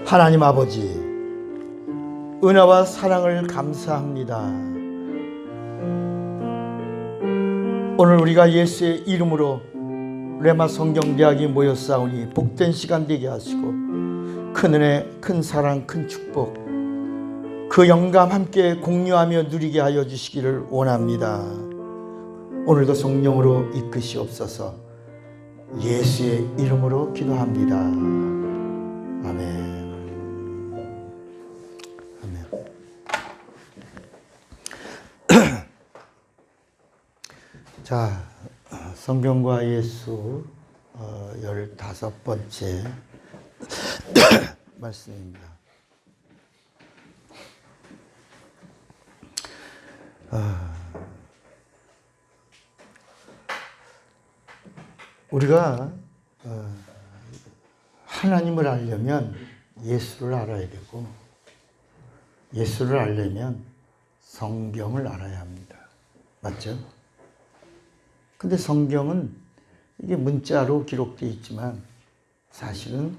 하나님 아버지, 은혜와 사랑을 감사합니다. 오늘 우리가 예수의 이름으로 레마 성경대학에 모였사오니 복된 시간 되게 하시고 큰 은혜, 큰 사랑, 큰 축복, 그 영감 함께 공유하며 누리게 하여 주시기를 원합니다. 오늘도 성령으로 이끄시옵소서. 예수의 이름으로 기도합니다. 아멘. 자, 성경과 예수 15번째 말씀입니다. 우리가 하나님을 알려면 예수를 알아야 되고, 예수를 알려면 성경을 알아야 합니다. 맞죠? 근데 성경은 이게 문자로 기록되어 있지만 사실은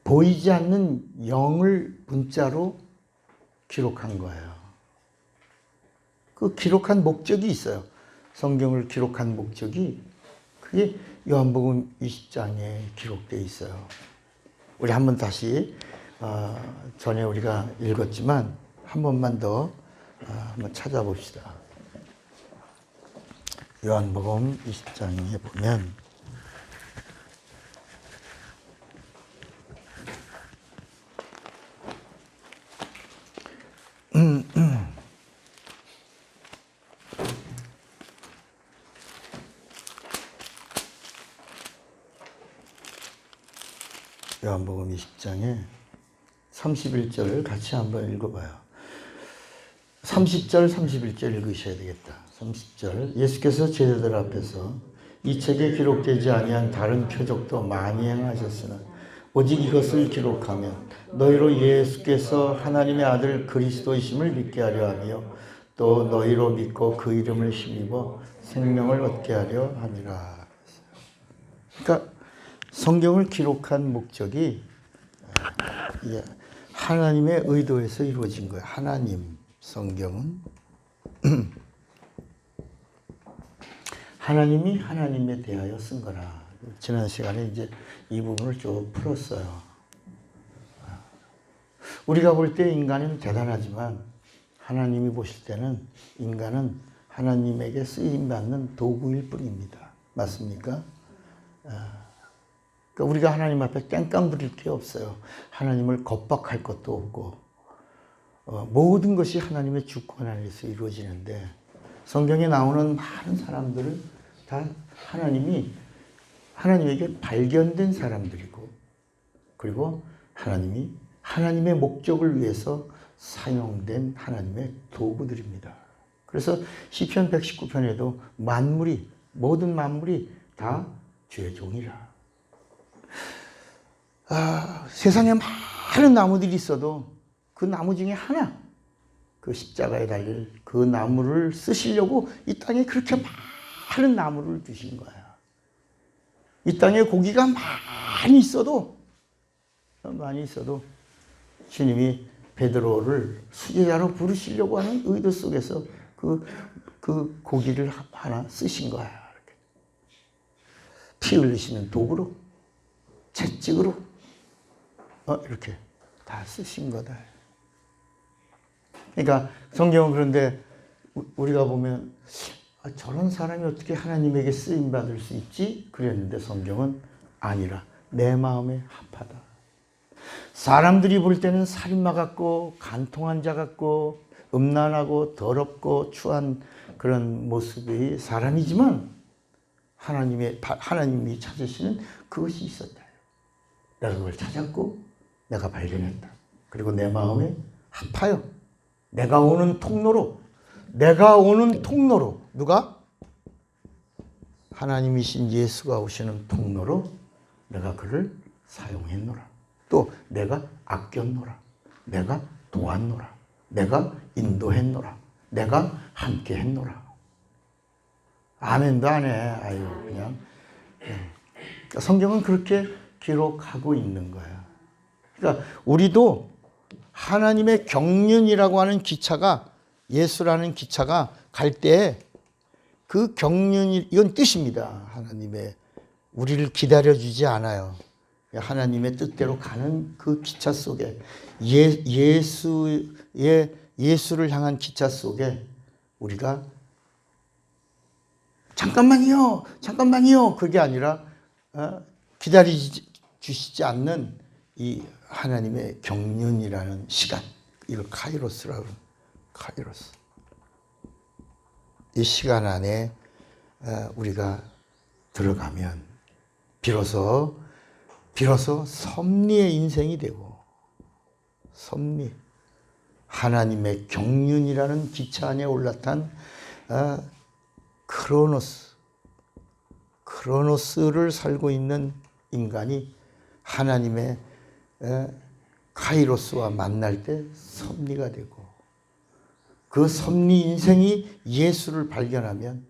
보이지 않는 영을 문자로 기록한 거예요. 그 기록한 목적이 있어요. 성경을 기록한 목적이, 그게 요한복음 20장에 기록되어 있어요. 우리 한번 다시 전에 우리가 읽었지만 한 번만 더 한번 찾아봅시다. 요한복음 20장에 보면 요한복음 20장에 31절을 같이 한번 읽어봐요. 30절, 31절 읽으셔야 되겠다. 30절, 예수께서 제자들 앞에서 이 책에 기록되지 아니한 다른 표적도 많이 행하셨으나 오직 이것을 기록하면 너희로 예수께서 하나님의 아들 그리스도이심을 믿게 하려 하며 또 너희로 믿고 그 이름을 힘입어 생명을 얻게 하려 함이라. 그러니까 성경을 기록한 목적이 하나님의 의도에서 이루어진 거예요. 하나님, 성경은 하나님이 하나님에 대하여 쓴 거라. 지난 시간에 이제 이 부분을 쭉 풀었어요. 우리가 볼 때 인간은 대단하지만 하나님이 보실 때는 인간은 하나님에게 쓰임받는 도구일 뿐입니다. 맞습니까? 그러니까 우리가 하나님 앞에 땡깡 부릴 게 없어요. 하나님을 겁박할 것도 없고, 모든 것이 하나님의 주권 안에서 이루어지는데, 성경에 나오는 많은 사람들은 다 하나님에게 발견된 사람들이고, 그리고 하나님이 하나님의 목적을 위해서 사용된 하나님의 도구들입니다. 그래서 시편 119편에도 모든 만물이 다 주의 종이라. 세상에 많은 나무들이 있어도 그 나무 중에 하나, 그 십자가에 달릴 그 나무를 쓰시려고 이 땅에 그렇게 많은 나무를 두신 거야. 이 땅에 고기가 많이 있어도 주님이 베드로를 수제자로 부르시려고 하는 의도 속에서 그 고기를 하나 쓰신 거야. 이렇게. 피 흘리시는 도구로, 채찍으로 이렇게 다 쓰신 거다. 그러니까 성경은, 그런데 우리가 보면 저런 사람이 어떻게 하나님에게 쓰임받을 수 있지? 그랬는데 성경은 아니라 내 마음에 합하다. 사람들이 볼 때는 살인마 같고 간통한 자 같고 음란하고 더럽고 추한 그런 모습이 사람이지만 하나님이 찾으시는 그것이 있었다. 내가 그걸 찾았고 내가 발견했다. 그리고 내 마음에 합하여 내가 오는 통로로 누가? 하나님이신 예수가 오시는 통로로 내가 그를 사용했노라. 또 내가 아꼈노라. 내가 도왔노라. 내가 인도했노라. 내가 함께 했노라. 아멘도 안 해. 아유, 그냥. 그러니까 성경은 그렇게 기록하고 있는 거야. 그러니까 우리도 하나님의 경륜이라고 하는 기차가, 예수라는 기차가 갈 때 그 경륜이, 이건 뜻입니다. 하나님의, 우리를 기다려주지 않아요. 하나님의 뜻대로 가는 그 기차 속에, 예수를 향한 기차 속에 우리가 잠깐만요 그게 아니라 기다려주시지 않는 이 하나님의 경륜이라는 시간, 이걸 카이로스라고 합니다. 카이로스. 이 시간 안에 우리가 들어가면 비로소 섭리의 인생이 되고, 섭리, 하나님의 경륜이라는 기차 안에 올라탄 크로노스를 살고 있는 인간이 하나님의 카이로스와 만날 때 섭리가 되고, 그 섭리 인생이 예수를 발견하면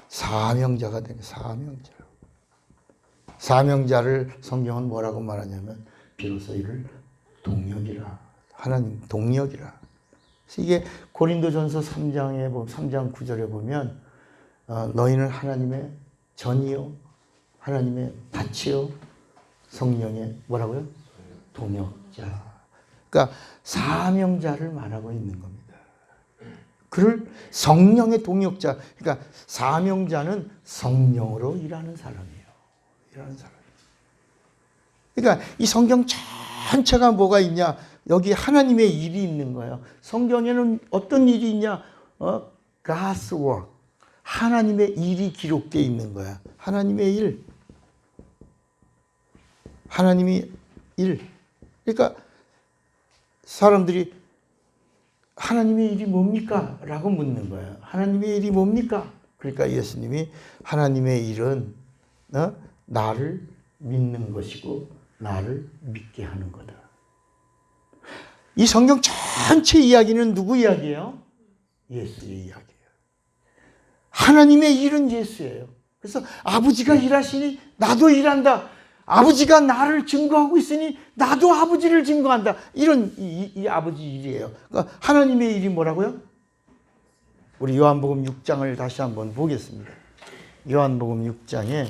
사명자가 되는, 사명자를 성경은 뭐라고 말하냐면 비로소 이를 동력이라, 하나님 동력이라. 그래서 이게 고린도전서 3장 9절에 보면 너희는 하나님의 전이요, 하나님의 밭이요, 성령의 뭐라고요? 동역자. 그러니까 사명자를 말하고 있는 겁니다. 그를 성령의 동역자. 그러니까 사명자는 성령으로 일하는 사람이에요. 그러니까 이 성경 전체가 뭐가 있냐? 여기 하나님의 일이 있는 거예요. 성경에는 어떤 일이 있냐? God's work. 하나님의 일이 기록되어 있는 거야. 하나님의 일. 하나님의 일. 그러니까 사람들이 하나님의 일이 뭡니까? 라고 묻는 거예요. 하나님의 일이 뭡니까? 그러니까 예수님이 하나님의 일은 나를 믿는 것이고 나를 믿게 하는 거다. 이 성경 전체 이야기는 누구 이야기예요? 예수의 이야기예요. 하나님의 일은 예수예요. 그래서 아버지가 일하시니 나도 일한다. 아버지가 나를 증거하고 있으니 나도 아버지를 증거한다. 이런 이 아버지 일이에요. 그러니까 하나님의 일이 뭐라고요? 우리 요한복음 6장을 다시 한번 보겠습니다. 요한복음 6장에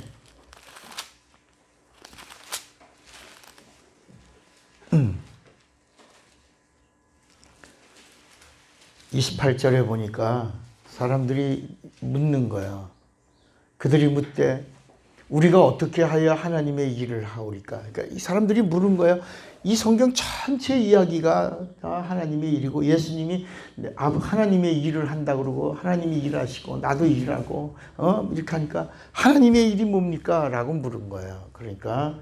28절에 보니까 사람들이 묻는 거예요. 그들이 묻되 우리가 어떻게 하여 하나님의 일을 하오리까? 그러니까 이 사람들이 물은 거예요. 이 성경 전체 이야기가 다 하나님의 일이고, 예수님이 하나님의 일을 한다 그러고, 하나님이 일하시고 나도 일하고 이렇게 하니까 하나님의 일이 뭡니까? 라고 물은 거예요. 그러니까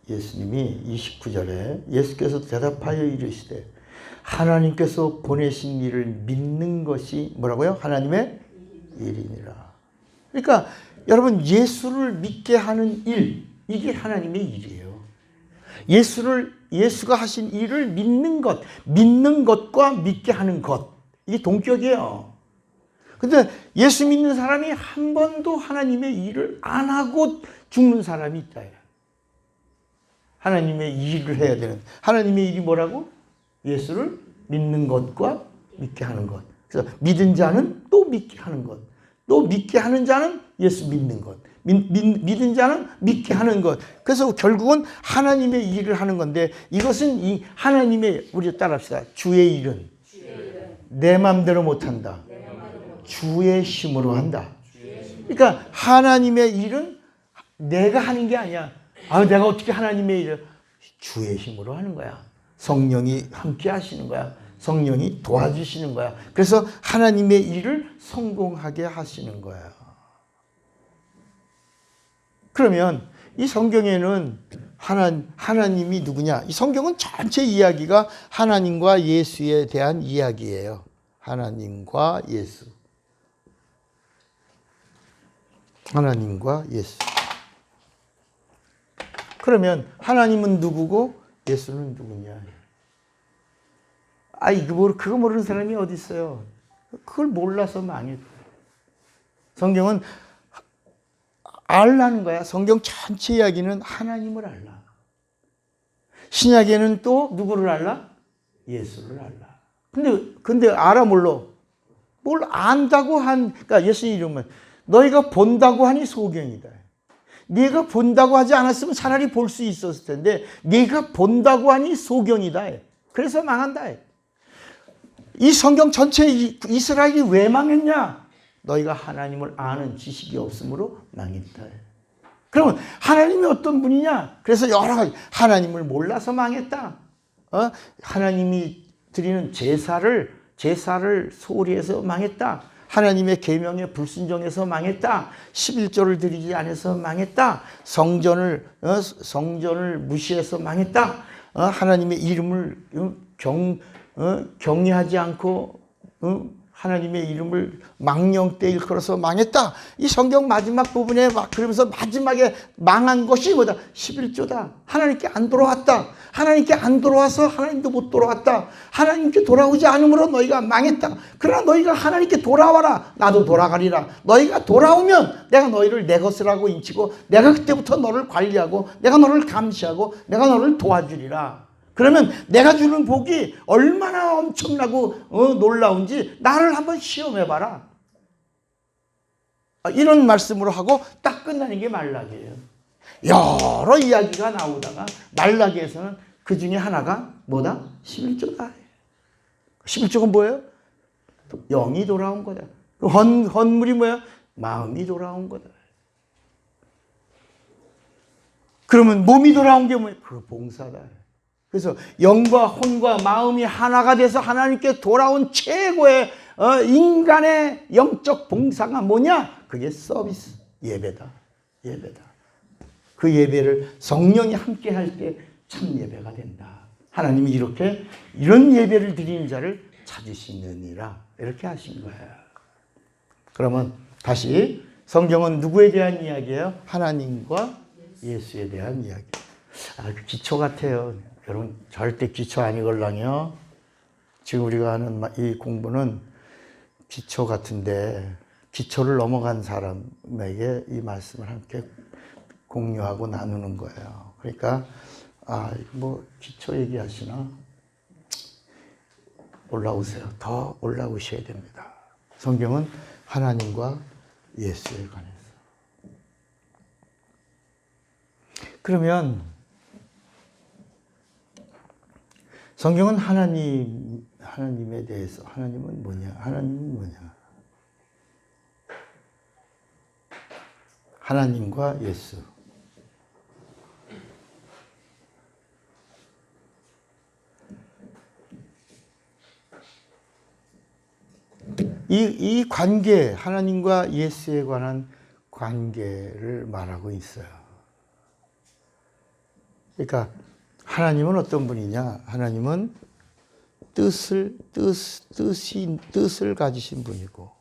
예수님이 29절에 예수께서 대답하여 이르시되 하나님께서 보내신 일을 믿는 것이 뭐라고요? 하나님의 일이니라. 그러니까 여러분, 예수를 믿게 하는 일, 이게 하나님의 일이에요. 예수가 하신 일을 믿는 것과 믿게 하는 것, 이게 동격이에요. 근데 예수 믿는 사람이 한 번도 하나님의 일을 안 하고 죽는 사람이 있다. 하나님의 일을 해야 되는, 하나님의 일이 뭐라고? 예수를 믿는 것과 믿게 하는 것. 그래서 믿은 자는 또 믿게 하는 것. 또 믿게 하는 자는 예수 믿는 것. 믿은 자는 믿게 하는 것. 그래서 결국은 하나님의 일을 하는 건데, 이것은 이 하나님의, 우리 따라합시다. 주의 일은 내 마음대로 못한다. 주의 힘으로 한다. 그러니까 하나님의 일은 내가 하는 게 아니야. 내가 어떻게 하나님의 일을, 주의 힘으로 하는 거야. 성령이 함께 하시는 거야. 성령이 도와주시는 거야. 그래서 하나님의 일을 성공하게 하시는 거야. 그러면 이 성경에는 하나님이 누구냐? 이 성경은 전체 이야기가 하나님과 예수에 대한 이야기예요. 하나님과 예수. 하나님과 예수. 그러면 하나님은 누구고 예수는 누구냐? 그거 모르는 사람이 어디 있어요? 그걸 몰라서 망해. 성경은 알라는 거야. 성경 전체 이야기는 하나님을 알라. 신약에는 또 누구를 알라? 예수를 알라. 근데 알아 몰라? 뭘 안다고 그러니까 예수 이름은 너희가 본다고 하니 소경이다. 네가 본다고 하지 않았으면 차라리 볼 수 있었을 텐데 네가 본다고 하니 소경이다. 그래서 망한다. 이 성경 전체 이스라엘이 왜 망했냐? 너희가 하나님을 아는 지식이 없으므로 망했다. 그러면 하나님이 어떤 분이냐? 그래서 여러 가지 하나님을 몰라서 망했다. 하나님이 드리는 제사를 소홀히 해서 망했다. 하나님의 계명에 불순종해서 망했다. 11조를 드리지 않아서 망했다. 성전을 무시해서 망했다. 하나님의 이름을 경외하지 않고 하나님의 이름을 망령되이 일컬어서 망했다. 이 성경 마지막 부분에 막 그러면서 마지막에 망한 것이 뭐다? 11조다. 하나님께 안 돌아왔다. 하나님께 안 돌아와서 하나님도 못 돌아왔다. 하나님께 돌아오지 않으므로 너희가 망했다. 그러나 너희가 하나님께 돌아와라. 나도 돌아가리라. 너희가 돌아오면 내가 너희를 내 것이라고 인치고 내가 그때부터 너를 관리하고 내가 너를 감시하고 내가 너를 도와주리라. 그러면 내가 주는 복이 얼마나 엄청나고 놀라운지 나를 한번 시험해봐라. 이런 말씀으로 하고 딱 끝나는 게 말라기예요. 여러 이야기가 나오다가 말라기에서는 그 중에 하나가 뭐다? 11조다. 11조가 뭐예요? 영이 돌아온 거다. 헌물이 뭐예요? 마음이 돌아온 거다. 그러면 몸이 돌아온 게 뭐예요? 그 봉사다. 그래서 영과 혼과 마음이 하나가 돼서 하나님께 돌아온 최고의 인간의 영적 봉사가 뭐냐? 그게 서비스, 예배다. 그 예배를 성령이 함께 할 때 참 예배가 된다. 하나님이 이런 예배를 드리는 자를 찾으시느니라 이렇게 하신 거예요. 그러면 다시 성경은 누구에 대한 이야기예요? 하나님과 예수에 대한 이야기. 그 기초 같아요. 여러분 절대 기초 아니걸랑요. 지금 우리가 하는 이 공부는 기초 같은데 기초를 넘어간 사람에게 이 말씀을 함께 공유하고 나누는 거예요. 그러니까 기초 얘기하시나? 올라오세요. 더 올라오셔야 됩니다. 성경은 하나님과 예수에 관해서. 그러면 성경은 하나님에 대해서 하나님은 뭐냐? 하나님과 예수. 이 관계, 하나님과 예수에 관한 관계를 말하고 있어요. 그러니까 하나님은 어떤 분이냐? 하나님은 뜻을 가지신 분이고,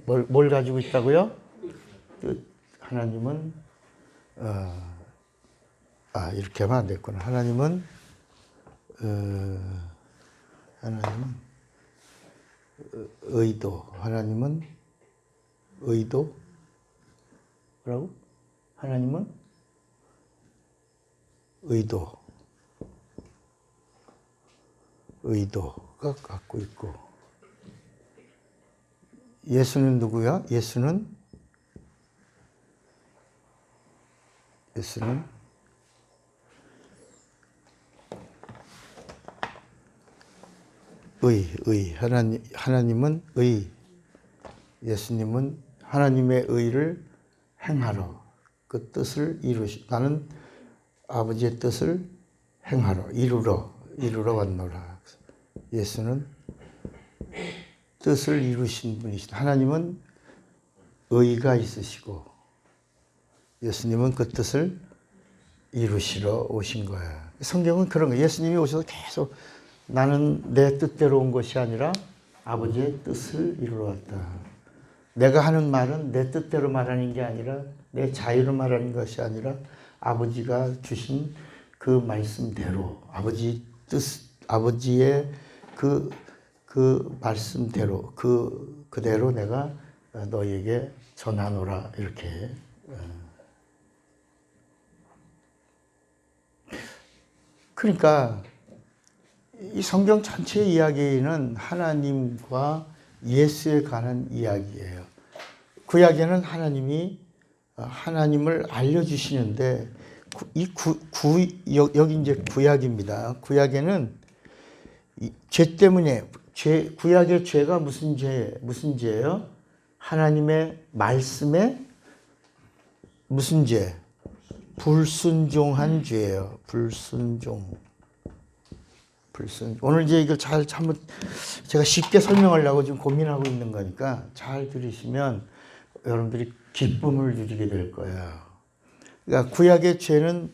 뭘 가지고 있다고요? 뜻. 하나님은 이렇게 하면 안 됐구나. 하나님은 의도. 하나님은 의도. 뭐라고? 하나님은 의도가 갖고 있고, 예수는 누구야? 예수는 하나님은 의, 예수님은 하나님의 의를 행하러 그 뜻을 나는 아버지의 뜻을 행하러 이루러 왔노라. 예수는 뜻을 이루신 분이시다. 하나님은 의가 있으시고 예수님은 그 뜻을 이루시러 오신 거야. 성경은 그런 거예요. 예수님이 오셔서 계속 나는 내 뜻대로 온 것이 아니라 아버지의 뜻을 이루러 왔다. 내가 하는 말은 내 뜻대로 말하는 게 아니라 내 자유로 말하는 것이 아니라 아버지가 주신 그 말씀대로 아버지의 그 말씀대로 그대로 내가 너희에게 전하노라 이렇게. 그러니까 이 성경 전체 이야기는 하나님과 예수에 관한 이야기예요. 구약에는 하나님이 하나님을 알려주시는데 여기 이제 구약입니다. 구약에는 죄 때문에 구약의 죄가 무슨 죄예요? 하나님의 말씀에 무슨 죄? 불순종한 죄예요. 불순종. 오늘 이제 이걸 한번 제가 쉽게 설명하려고 지금 고민하고 있는 거니까 잘 들으시면 여러분들이 기쁨을 누리게 될 거예요. 그러니까 구약의 죄는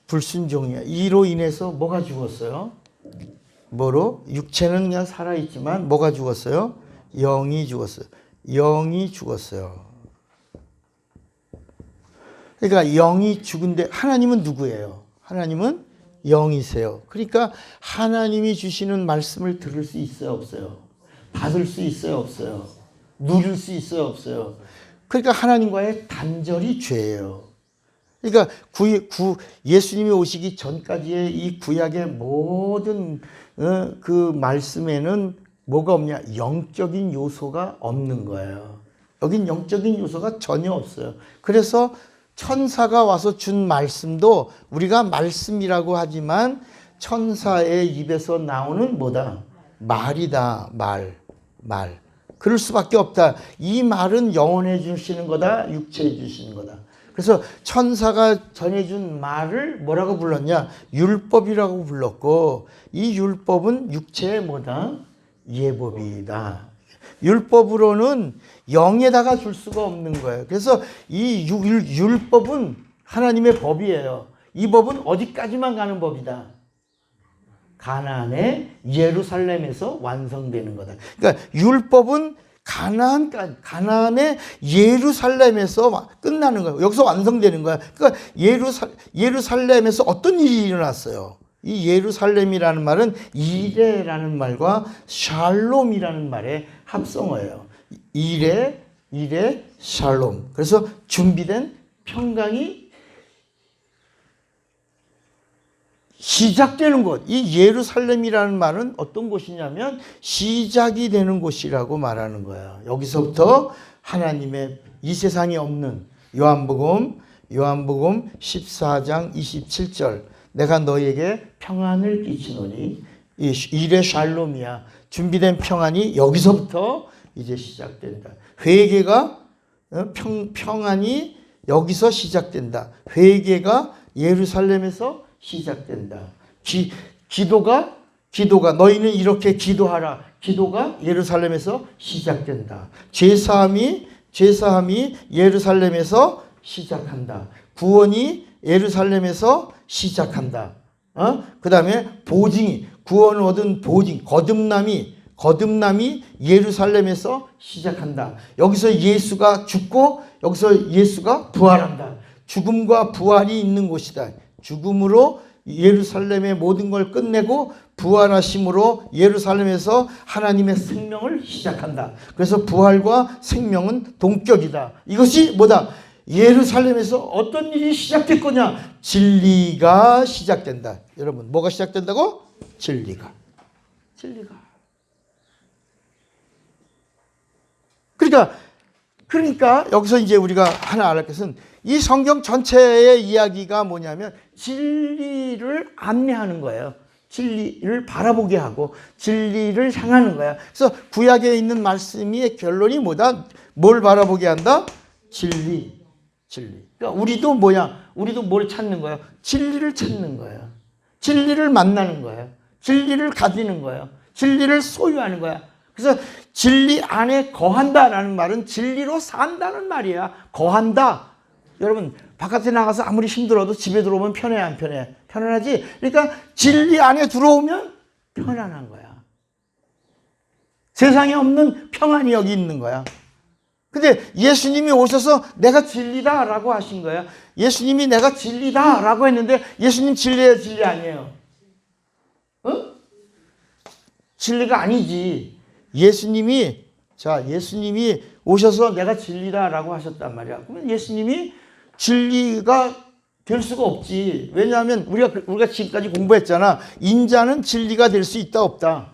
불순종이야. 이로 인해서 뭐가 죽었어요? 뭐로? 육체는 그냥 살아있지만 뭐가 죽었어요? 영이 죽었어요. 영이 죽었어요. 그러니까 영이 죽은데 하나님은 누구예요? 하나님은 영이세요. 그러니까 하나님이 주시는 말씀을 들을 수 있어요, 없어요? 받을 수 있어요, 없어요? 누릴 수 있어요, 없어요? 그러니까 하나님과의 단절이 죄예요. 그러니까 예수님이 오시기 전까지의 이 구약의 모든 그 말씀에는 뭐가 없냐? 영적인 요소가 없는 거예요. 여긴 영적인 요소가 전혀 없어요. 그래서 천사가 와서 준 말씀도 우리가 말씀이라고 하지만 천사의 입에서 나오는 뭐다? 말이다. 말. 그럴 수밖에 없다. 이 말은 영원해 주시는 거다. 육체해 주시는 거다. 그래서 천사가 전해준 말을 뭐라고 불렀냐? 율법이라고 불렀고 이 율법은 육체의 뭐다? 예법이다. 율법으로는 영에다가 줄 수가 없는 거예요. 그래서 이 율법은 하나님의 법이에요. 이 법은 어디까지만 가는 법이다. 가나안의 예루살렘에서 완성되는 거다. 그러니까 율법은 가나안의 예루살렘에서 끝나는 거예요. 여기서 완성되는 거야. 그러니까 예루살렘에서 어떤 일이 일어났어요? 이 예루살렘이라는 말은 이레라는 말과 샬롬이라는 말의 합성어예요. 이레, 샬롬. 그래서 준비된 평강이 시작되는 곳. 이 예루살렘이라는 말은 어떤 곳이냐면 시작이 되는 곳이라고 말하는 거예요. 여기서부터 하나님의 이 세상에 없는 요한복음 14장 27절 내가 너에게 평안을 끼치노니 이레 샬롬이야. 준비된 평안이 여기서부터 이제 시작된다. 회개가 평안이 여기서 시작된다. 회개가 예루살렘에서 시작된다. 기도가 너희는 이렇게 기도하라. 기도가 예루살렘에서 시작된다. 제사함이 예루살렘에서 시작한다. 구원이 예루살렘에서 시작한다. 그 다음에 구원 얻은 보증, 거듭남이 예루살렘에서 시작한다. 여기서 예수가 죽고 여기서 예수가 부활한다. 죽음과 부활이 있는 곳이다. 죽음으로 예루살렘의 모든 걸 끝내고 부활하심으로 예루살렘에서 하나님의 생명을 시작한다. 그래서 부활과 생명은 동격이다. 이것이 뭐다? 예루살렘에서 어떤 일이 시작될 거냐? 진리가 시작된다. 여러분, 뭐가 시작된다고? 진리가. 그러니까 여기서 이제 우리가 하나 알을 것은 이 성경 전체의 이야기가 뭐냐면 진리를 안내하는 거예요. 진리를 바라보게 하고 진리를 향하는 거야. 그래서 구약에 있는 말씀의 결론이 뭐다? 뭘 바라보게 한다? 진리. 그러니까 우리도 뭘 찾는 거예요? 진리를 찾는 거예요. 진리를 만나는 거예요. 진리를 가지는 거예요. 진리를 소유하는 거야. 그래서 진리 안에 거한다라는 말은 진리로 산다는 말이야. 거한다. 여러분, 바깥에 나가서 아무리 힘들어도 집에 들어오면 편해, 안 편해? 편안하지? 그러니까 진리 안에 들어오면 편안한 거야. 세상에 없는 평안이 여기 있는 거야. 근데 예수님이 오셔서 내가 진리다라고 하신 거야. 예수님이 내가 진리다라고 했는데 예수님 진리예요, 진리 아니에요? 진리가 아니지. 예수님이 오셔서 내가 진리다라고 하셨단 말이야. 그러면 예수님이 진리가 될 수가 없지. 왜냐하면 우리가 지금까지 공부했잖아. 인자는 진리가 될 수 있다 없다.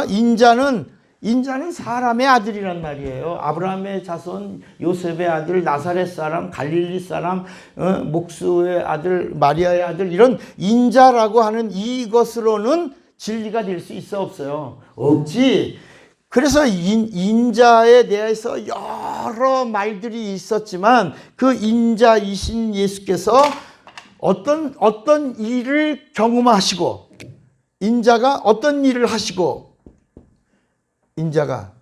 인자는 사람의 아들이란 말이에요. 아브라함의 자손, 요셉의 아들, 나사렛 사람, 갈릴리 사람, 목수의 아들, 마리아의 아들, 이런 인자라고 하는 이것으로는 진리가 될 수 있어 없어요? 없지. 그래서 인자에 대해서 여러 말들이 있었지만 그 인자이신 예수께서 어떤 일을 경험하시고, 인자가 어떤 일을 하시고, 인자가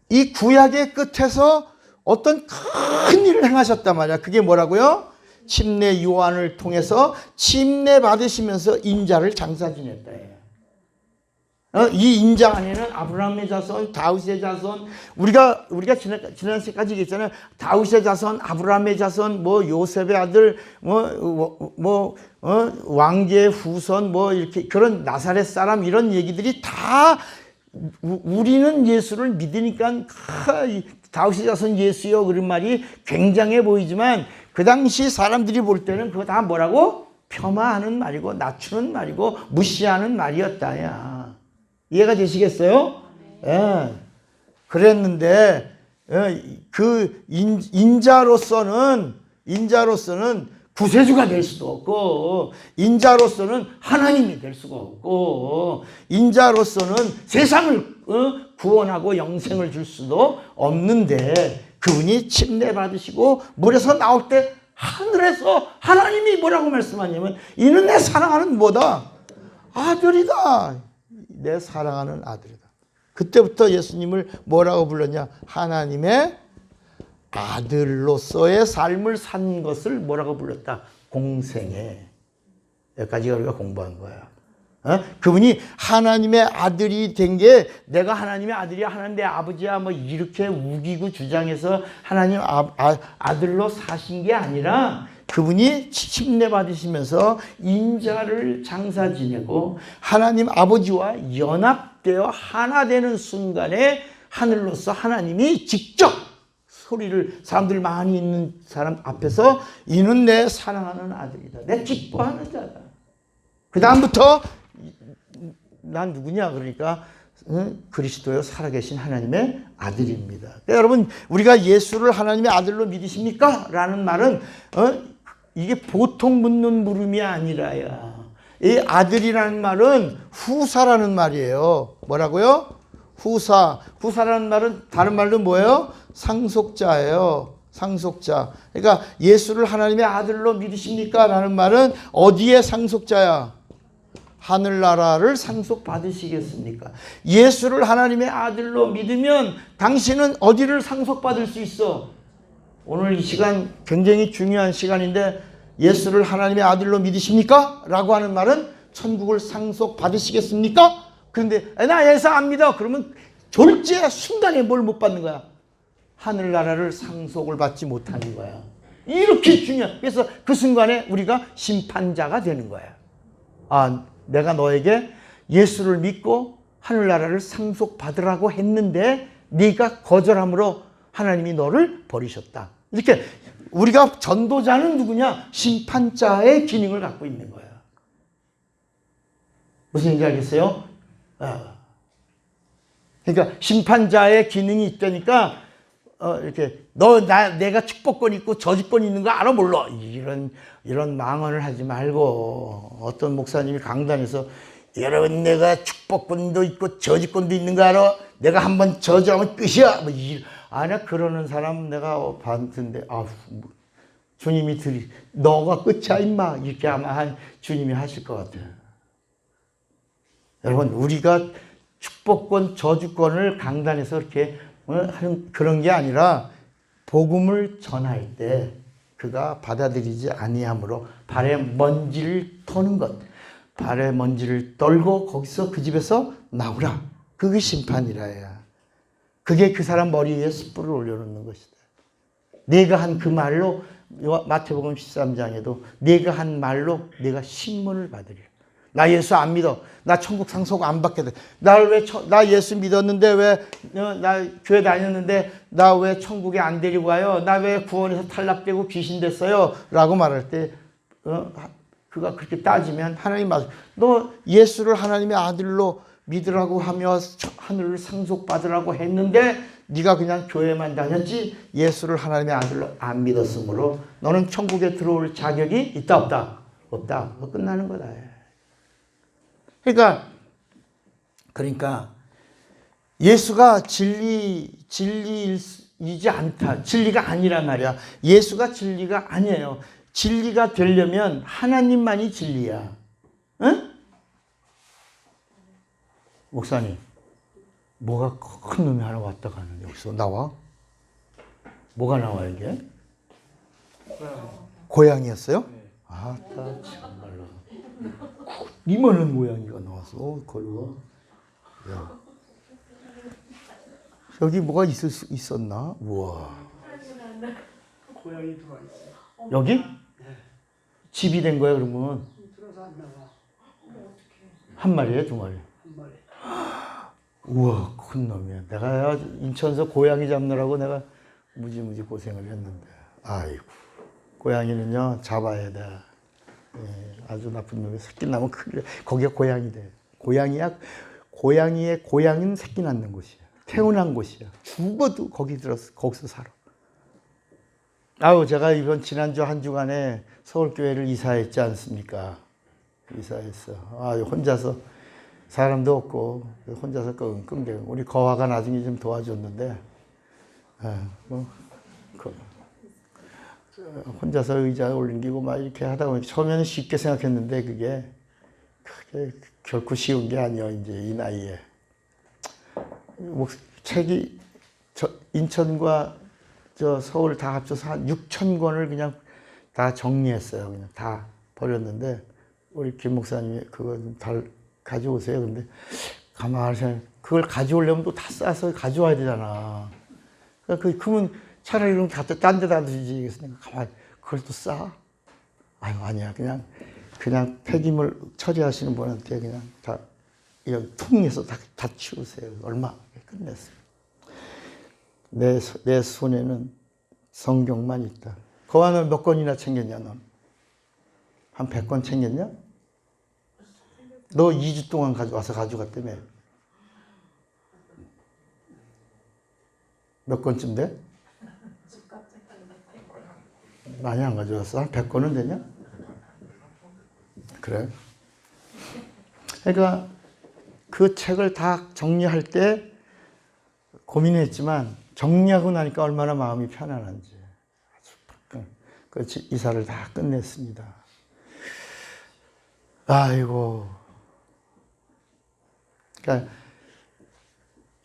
이 구약의 끝에서 어떤 큰 일을 행하셨단 말이야. 그게 뭐라고요? 침례 요한을 통해서 침례 받으시면서 인자를 장사 지냈다. 이 인자 안에는 아브라함의 자손, 다윗의 자손, 우리가 지난 시간까지 얘기했잖아요. 다윗의 자손, 아브라함의 자손, 뭐 요셉의 아들, 왕계의 후손, 뭐 이렇게 그런 나사렛 사람, 이런 얘기들이 다 우리는 예수를 믿으니까 다윗의 자손 예수여 그런 말이 굉장해 보이지만 그 당시 사람들이 볼 때는 그거 다 뭐라고? 폄하하는 말이고 낮추는 말이고 무시하는 말이었다야. 이해가 되시겠어요? 예. 그랬는데 그 인자로서는 구세주가 될 수도 없고, 인자로서는 하나님이 될 수가 없고, 인자로서는 세상을 구원하고 영생을 줄 수도 없는데, 그분이 침례 받으시고 물에서 나올 때 하늘에서 하나님이 뭐라고 말씀하냐면 이는 내 사랑하는 뭐다? 아들이다. 내 사랑하는 아들이다. 그때부터 예수님을 뭐라고 불렀냐? 하나님의 아들로서의 삶을 산 것을 뭐라고 불렀다? 공생애. 여기까지가 우리가 공부한 거야. 그분이 하나님의 아들이 된 게 내가 하나님의 아들이야, 하나님 내 아버지야, 뭐 이렇게 우기고 주장해서 하나님 아들로 사신 게 아니라 그분이 침례 받으시면서 인자를 장사 지내고 하나님 아버지와 연합되어 하나 되는 순간에 하늘로서 하나님이 직접 소리를, 사람들 많이 있는 사람 앞에서 이는 내 사랑하는 아들이다, 내 기뻐하는 자다. 그 다음부터 난 누구냐 그러니까 그리스도여 살아계신 하나님의 아들입니다. 그러니까 여러분, 우리가 예수를 하나님의 아들로 믿으십니까? 라는 말은 이게 보통 묻는 물음이 아니라야. 이 아들이라는 말은 후사라는 말이에요. 뭐라고요? 후사. 후사라는 말은 다른 말로 뭐예요? 상속자예요. 상속자. 그러니까 예수를 하나님의 아들로 믿으십니까? 라는 말은 어디에 상속자야? 하늘나라를 상속받으시겠습니까? 예수를 하나님의 아들로 믿으면 당신은 어디를 상속받을 수 있어? 오늘 이 시간 굉장히 중요한 시간인데 예수를 하나님의 아들로 믿으십니까? 라고 하는 말은 천국을 상속받으시겠습니까? 그런데 나 예수 안 믿어. 그러면 졸지의 순간에 뭘 못 받는 거야? 하늘나라를 상속을 받지 못하는 거야. 이렇게 중요한. 그래서 그 순간에 우리가 심판자가 되는 거야. 내가 너에게 예수를 믿고 하늘나라를 상속받으라고 했는데 네가 거절함으로 하나님이 너를 버리셨다. 이렇게 우리가 전도자는 누구냐? 심판자의 기능을 갖고 있는 거야. 무슨 얘기인지 알겠어요? 그러니까 심판자의 기능이 있다니까 이렇게 내가 축복권 있고 저주권 있는 거 알아? 몰라. 이런 망언을 하지 말고, 어떤 목사님이 강단에서 여러분 내가 축복권도 있고 저주권도 있는 거 알아? 내가 한번 저주하면 끝이야. 아니야, 그러는 사람 내가 봤는데 주님이 너가 끝이야 임마, 이렇게 아마 주님이 하실 것 같아요. 여러분, 우리가 축복권 저주권을 강단에서 이렇게 하는 그런 게 아니라 복음을 전할 때 그가 받아들이지 아니함으로 발에 먼지를 터는 것, 발에 먼지를 떨고 거기서 그 집에서 나오라. 그게 심판이라야. 그게 그 사람 머리 위에 숯불을 올려놓는 것이다. 내가 한 그 말로 마태복음 13장에도 내가 한 말로 내가 신문을 받으리라. 나 예수 안 믿어. 나 천국 상속 안 받게 돼. 나 예수 믿었는데 왜, 나 교회 다녔는데 나 왜 천국에 안 데리고 가요? 나 왜 구원에서 탈락되고 귀신 됐어요? 라고 말할 때, 그가 그렇게 따지면 하나님 맞아. 너 예수를 하나님의 아들로 믿으라고 하며 하늘을 상속받으라고 했는데 네가 그냥 교회만 다녔지 예수를 하나님의 아들로 안 믿었으므로 너는 천국에 들어올 자격이 있다 없다? 없다. 끝나는 거다. 그러니까 예수가 진리이지 않다. 진리가 아니란 말이야. 예수가 진리가 아니에요. 진리가 되려면 하나님만이 진리야. 응? 목사님, 뭐가 큰 놈이 하나 왔다 가는데 여기서 나와? 뭐가 나와 이게? 고양이였어요? 아, 참말로. 이만한 고양이가 나와서 걸어. 야. 여기 뭐가 있었나? 우와. 고양이 들어와 있어요. 여기? 집이 된 거야 그러면? 들어서 안 나와. 한 마리에 두 마리? 한 마리. 우와, 큰 놈이야. 내가 인천에서 고양이 잡느라고 내가 무지무지 고생을 했는데. 아이고. 고양이는요, 잡아야 돼. 예, 아주 나쁜 놈이 새끼 나면 큰일. 거기가 고양이 돼. 고양이의 고양이는 새끼 낳는 곳이야. 태어난 곳이야. 죽어도 거기서 살아. 제가 지난주 한 주간에 서울교회를 이사했지 않습니까? 이사했어. 혼자서 사람도 없고 혼자서 끙끙대고 우리 거화가 나중에 좀 도와줬는데 혼자서 의자에 올리고 막 이렇게 하다 보니 처음에는 쉽게 생각했는데 그게 결코 쉬운 게 아니야 이제 이 나이에. 책이 인천과 서울 다 합쳐서 한 6천 권을 그냥 다 정리했어요. 그냥 다 버렸는데 우리 김 목사님이 그거 좀 가져오세요. 근데 가만히 생각해 그걸 가져오려면 또 다 싸서 가져와야 되잖아. 그러면 차라리 이런 거 딴 데다 두지. 그래서 가만히 그걸 또 싸? 아니야. 그냥 폐기물 처리하시는 분한테 그냥 다 이런 통에서 다 치우세요. 얼마 끝냈어요. 내 손에는 성경만 있다. 거화는 몇 권이나 챙겼냐, 넌? 한 100권 챙겼냐? 너 2주 동안 와서 가져갔다며. 몇 권쯤 돼? 많이 안 가져갔어? 한 100권은 되냐? 그래. 그러니까 그 책을 다 정리할 때 고민했지만 정리하고 나니까 얼마나 마음이 편안한지. 그 이사를 다 끝냈습니다. 아이고. 그러니까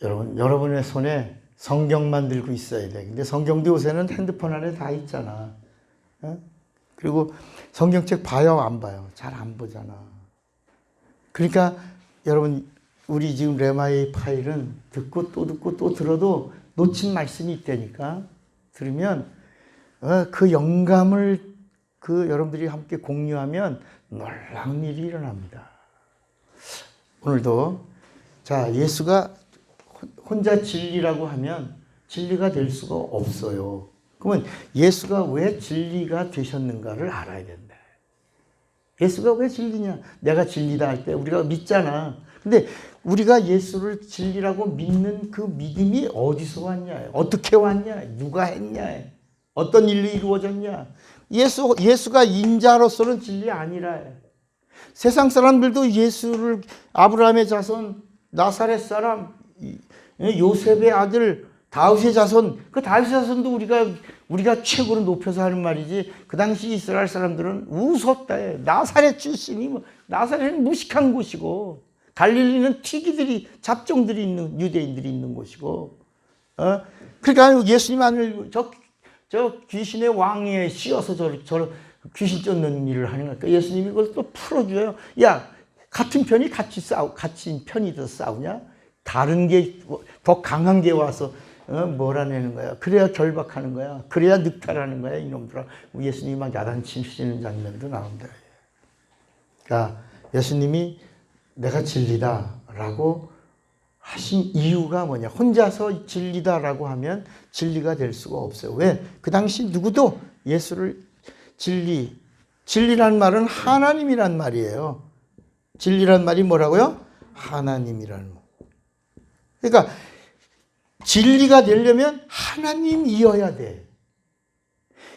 여러분의 손에 성경만 들고 있어야 돼. 근데 성경도 요새는 핸드폰 안에 다 있잖아. 그리고 성경책 봐요, 안 봐요? 잘 안 보잖아. 그러니까 여러분, 우리 지금 레마의 파일은 듣고 또 들어도 놓친 말씀이 있다니까. 들으면 그 영감을 여러분들이 함께 공유하면 놀라운 일이 일어납니다. 오늘도 예수가 혼자 진리라고 하면 진리가 될 수가 없어요. 그러면 예수가 왜 진리가 되셨는가를 알아야 된다. 예수가 왜 진리냐? 내가 진리다 할 때 우리가 믿잖아. 근데 우리가 예수를 진리라고 믿는 그 믿음이 어디서 왔냐? 어떻게 왔냐? 누가 했냐? 어떤 일이 이루어졌냐? 예수가 인자로서는 진리 아니라. 세상 사람들도 예수를 아브라함의 자손, 나사렛 사람, 요셉의 아들, 다윗의 자손, 그 다윗의 자손도 우리가 최고로 높여서 하는 말이지. 그 당시 이스라엘 사람들은 웃었다 해. 나사렛 출신이 나사렛은 무식한 곳이고, 갈릴리는 튀기들이, 잡종들이 있는, 유대인들이 있는 곳이고, 그러니까 예수님 안을 저 귀신의 왕에 씌어서 저 귀신 쫓는 일을 하는 거니까 예수님이 그걸 또 풀어줘요. 야, 같은 편이 같은 편이 더 싸우냐? 다른 게, 더 강한 게 와서 몰아내는 거야. 그래야 결박하는 거야. 그래야 늑탈하는 거야, 이놈들아. 예수님이 막 야단치시는 장면도 나온다. 그러니까 예수님이 내가 진리다라고 하신 이유가 뭐냐? 혼자서 진리다라고 하면 진리가 될 수가 없어요. 왜? 그 당시 누구도 예수를 진리란 말은 하나님이란 말이에요. 진리란 말이 뭐라고요? 하나님이라는 말. 그러니까 진리가 되려면 하나님이어야 돼.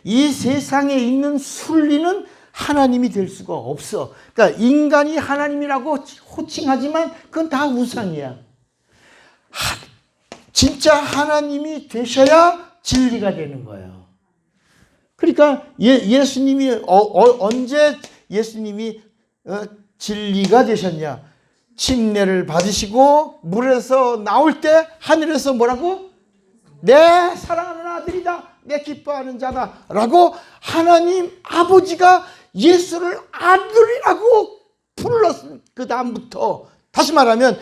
이 세상에 있는 순리는 하나님이 될 수가 없어. 그러니까 인간이 하나님이라고 호칭하지만 그건 다 우상이야. 진짜 하나님이 되셔야 진리가 되는 거예요. 그러니까 예수님이 언제 예수님이 진리가 되셨냐? 침례를 받으시고 물에서 나올 때 하늘에서 뭐라고? 내 사랑하는 아들이다. 내 기뻐하는 자다. 라고 하나님 아버지가 예수를 아들이라고 불렀을 그 다음부터 다시 말하면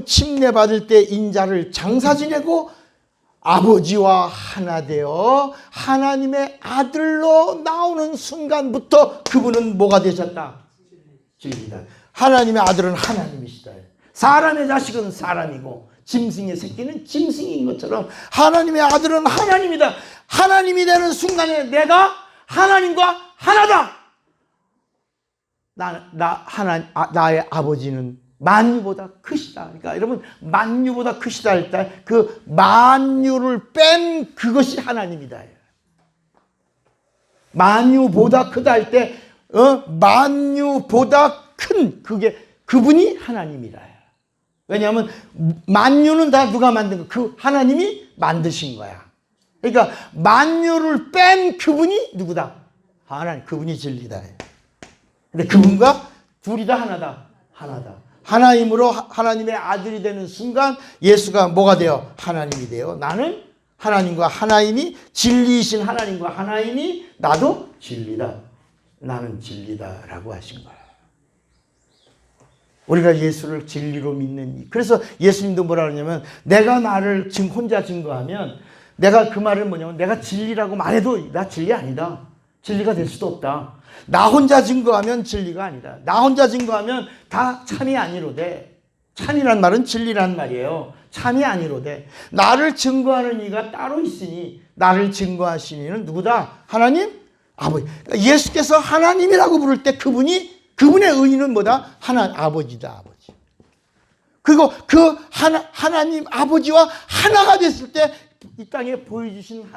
침례 받을 때 인자를 장사 지내고 아버지와 하나 되어 하나님의 아들로 나오는 순간부터 그분은 뭐가 되셨다? 진리다. 하나님의 아들은 하나님이시다. 사람의 자식은 사람이고 짐승의 새끼는 짐승인 것처럼 하나님의 아들은 하나님이다. 하나님이 되는 순간에 내가 하나님과 하나다. 나의 아버지는 만유보다 크시다. 그러니까 여러분 만유보다 크시다 할 때 그 만유를 뺀 그것이 하나님이다. 만유보다 크다 할 때 만유보다 큰 그분이 하나님이라. 왜냐하면 만유는 다 누가 만든 거? 그 하나님이 만드신 거야. 그러니까 만유를 뺀 그분이 누구다? 하나님. 그분이 진리다. 근데 그분과 둘이 다 하나다. 하나다. 하나님으로 하나님의 아들이 되는 순간 예수가 뭐가 돼요? 하나님이 돼요. 나는 하나님과 하나님이 진리이신 하나님과 하나님이 나도 진리다. 나는 진리다라고 하신 거야. 우리가 예수를 진리로 믿는 그래서 예수님도 뭐라 그러냐면 내가 나를 지금 혼자 증거하면 내가 그 말은 뭐냐면 내가 진리라고 말해도 나 진리 아니다. 진리가 될 수도 없다. 나 혼자 증거하면 진리가 아니다. 나 혼자 증거하면 다 참이 아니로되. 참이란 말은 진리란 말이에요. 참이 아니로되. 나를 증거하는 이가 따로 있으니 나를 증거하신 이는 누구다? 하나님? 아버지. 예수께서 하나님이라고 부를 때 그분의 의의는 뭐다? 아버지다. 아버지. 그리고 그 하나님 아버지와 하나가 됐을 때 이 땅에 보여주신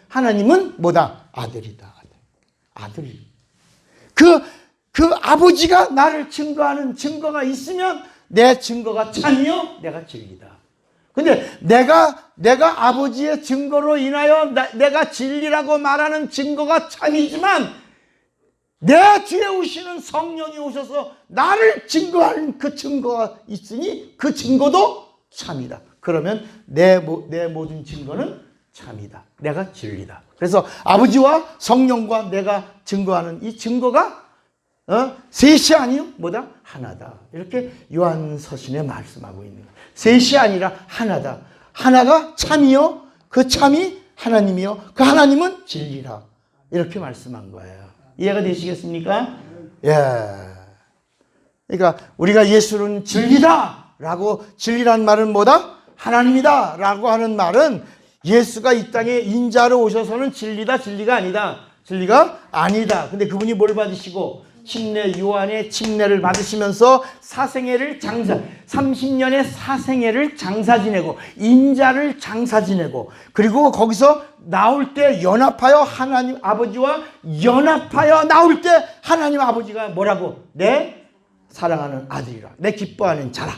하나님은 뭐다? 아들이다. 아들이. 그 아버지가 나를 증거하는 증거가 있으면 내 증거가 참이요, 내가 진리다. 근데 내가 아버지의 증거로 인하여 내가 진리라고 말하는 증거가 참이지만 내 뒤에 오시는 성령이 오셔서 나를 증거하는 그 증거가 있으니 그 증거도 참이다. 그러면 내 모든 증거는 참이다. 내가 진리다. 그래서 아버지와 성령과 내가 증거하는 이 증거가 셋이 아니요 뭐다? 하나다. 이렇게 요한서신에 말씀하고 있는 거예요. 셋이 아니라 하나다. 하나가 참이요. 그 참이 하나님이요. 그 하나님은 진리라. 이렇게 말씀한 거예요. 이해가 되시겠습니까? 예. 그러니까 우리가 예수는 진리다라고 진리란 말은 뭐다? 하나님이다라고 하는 말은 예수가 이 땅에 인자로 오셔서는 진리가 아니다. 진리가 아니다. 근데 그분이 뭘 받으시고 요한의 침례를 받으시면서 30년의 사생애를 장사 지내고 인자를 장사 지내고 그리고 거기서 나올 때 연합하여 하나님 아버지와 연합하여 나올 때 하나님 아버지가 뭐라고? 내 사랑하는 아들이라. 내 기뻐하는 자라.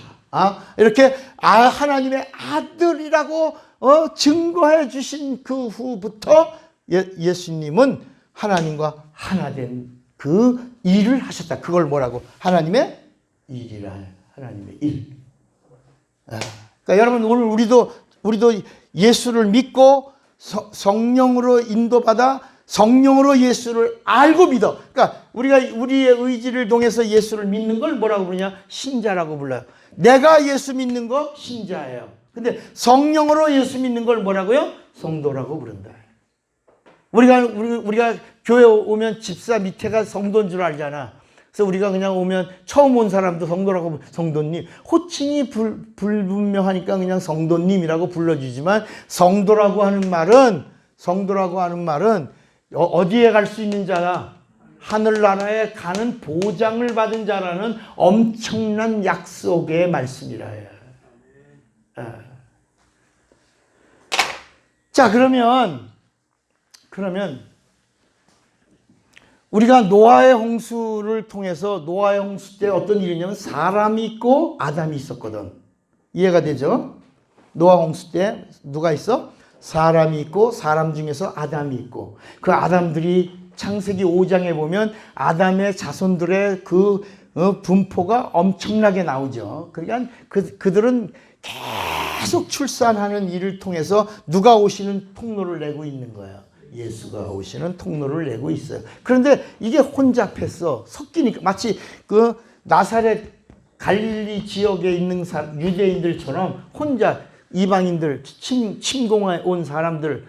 이렇게 하나님의 아들이라고 증거해 주신 그 후부터 예수님은 하나님과 하나 된 그 일을 하셨다. 그걸 뭐라고? 하나님의 일이라. 하나님의 일. 그러니까 여러분 오늘 우리도 예수를 믿고 성령으로 인도받아 성령으로 예수를 알고 믿어. 그러니까 우리의 의지를 통해서 예수를 믿는 걸 뭐라고 부르냐? 신자라고 불러요. 내가 예수 믿는 거 신자예요. 근데 성령으로 예수 믿는 걸 뭐라고요? 성도라고 부른다. 우리가 교회 오면 집사 밑에가 성도인 줄 알잖아. 그래서 우리가 그냥 오면 처음 온 사람도 성도라고 하면 성도님, 호칭이 불분명하니까 그냥 성도님이라고 불러주지만 성도라고 하는 말은 어디에 갈 수 있는 자라? 하늘나라에 가는 보장을 받은 자라는 엄청난 약속의 말씀이라 해요. 자, 그러면 우리가 노아의 홍수를 통해서 노아의 홍수 때 어떤 일이 있냐면 사람이 있고 아담이 있었거든. 이해가 되죠? 노아 홍수 때 누가 있어? 사람이 있고 사람 중에서 아담이 있고 그 아담들이 창세기 5장에 보면 아담의 자손들의 그 분포가 엄청나게 나오죠. 그러니까 그들은 계속 출산하는 일을 통해서 누가 오시는 통로를 내고 있는 거예요. 예수가 오시는 통로를 내고 있어요. 그런데 이게 혼잡했어. 섞이니까 마치 그 나사렛 갈릴리 지역에 있는 유대인들처럼 혼자 이방인들 침공해 온 사람들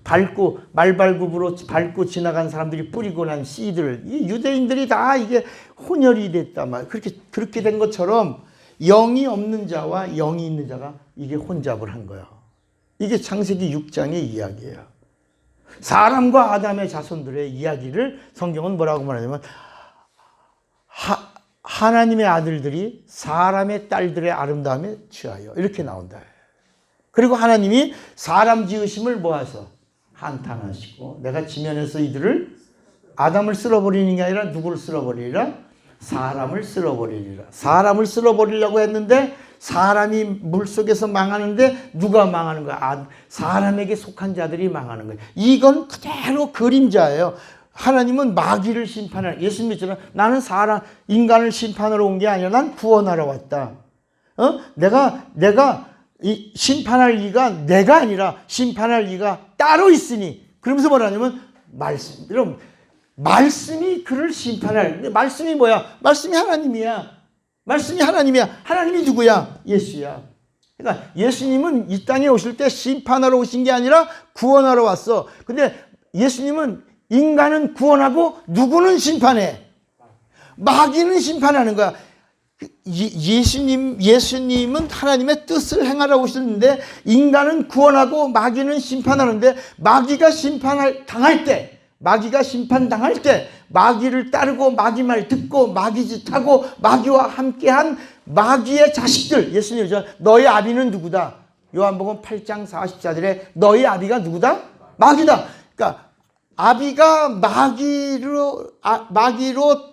밟고 말발굽으로 밟고 지나간 사람들이 뿌리고 난 씨들 이 유대인들이 다 이게 혼혈이 됐다 말 그렇게 된 것처럼 영이 없는 자와 영이 있는 자가 이게 혼잡을 한 거예요. 이게 창세기 6장의 이야기예요. 사람과 아담의 자손들의 이야기를 성경은 뭐라고 말하냐면 하나님의 아들들이 사람의 딸들의 아름다움에 취하여 이렇게 나온다. 그리고 하나님이 사람 지으심을 모아서 한탄하시고 내가 지면에서 이들을 아담을 쓸어버리는 게 아니라 누구를 쓸어버리리라? 사람을 쓸어버리리라. 사람을 쓸어버리려고 했는데 사람이 물속에서 망하는데 누가 망하는 거야? 사람에게 속한 자들이 망하는 거예요. 이건 그대로 그림자예요. 하나님은 마귀를 심판하라. 예수님 있잖아. 나는 인간을 심판하러 온 게 아니라 난 구원하러 왔다. 내가 이 심판할 이가 내가 아니라 심판할 이가 따로 있으니. 그러면서 뭐라냐면 말씀. 여러분, 말씀이 그를 심판할. 근데 말씀이 뭐야? 말씀이 하나님이야. 말씀이 하나님이야. 하나님이 누구야? 예수야. 그러니까 예수님은 이 땅에 오실 때 심판하러 오신 게 아니라 구원하러 왔어. 근데 예수님은 인간은 구원하고 누구는 심판해? 마귀는 심판하는 거야. 예수님은 하나님의 뜻을 행하러 오셨는데 인간은 구원하고 마귀는 심판하는데 마귀가 심판당할 때 마귀를 따르고 마귀 말 듣고 마귀 짓하고 마귀와 함께한 마귀의 자식들 예수님이죠. 너희 아비는 누구다? 요한복음 8장 44절에 너희 아비가 누구다? 마귀다. 그러니까 아비가 마귀로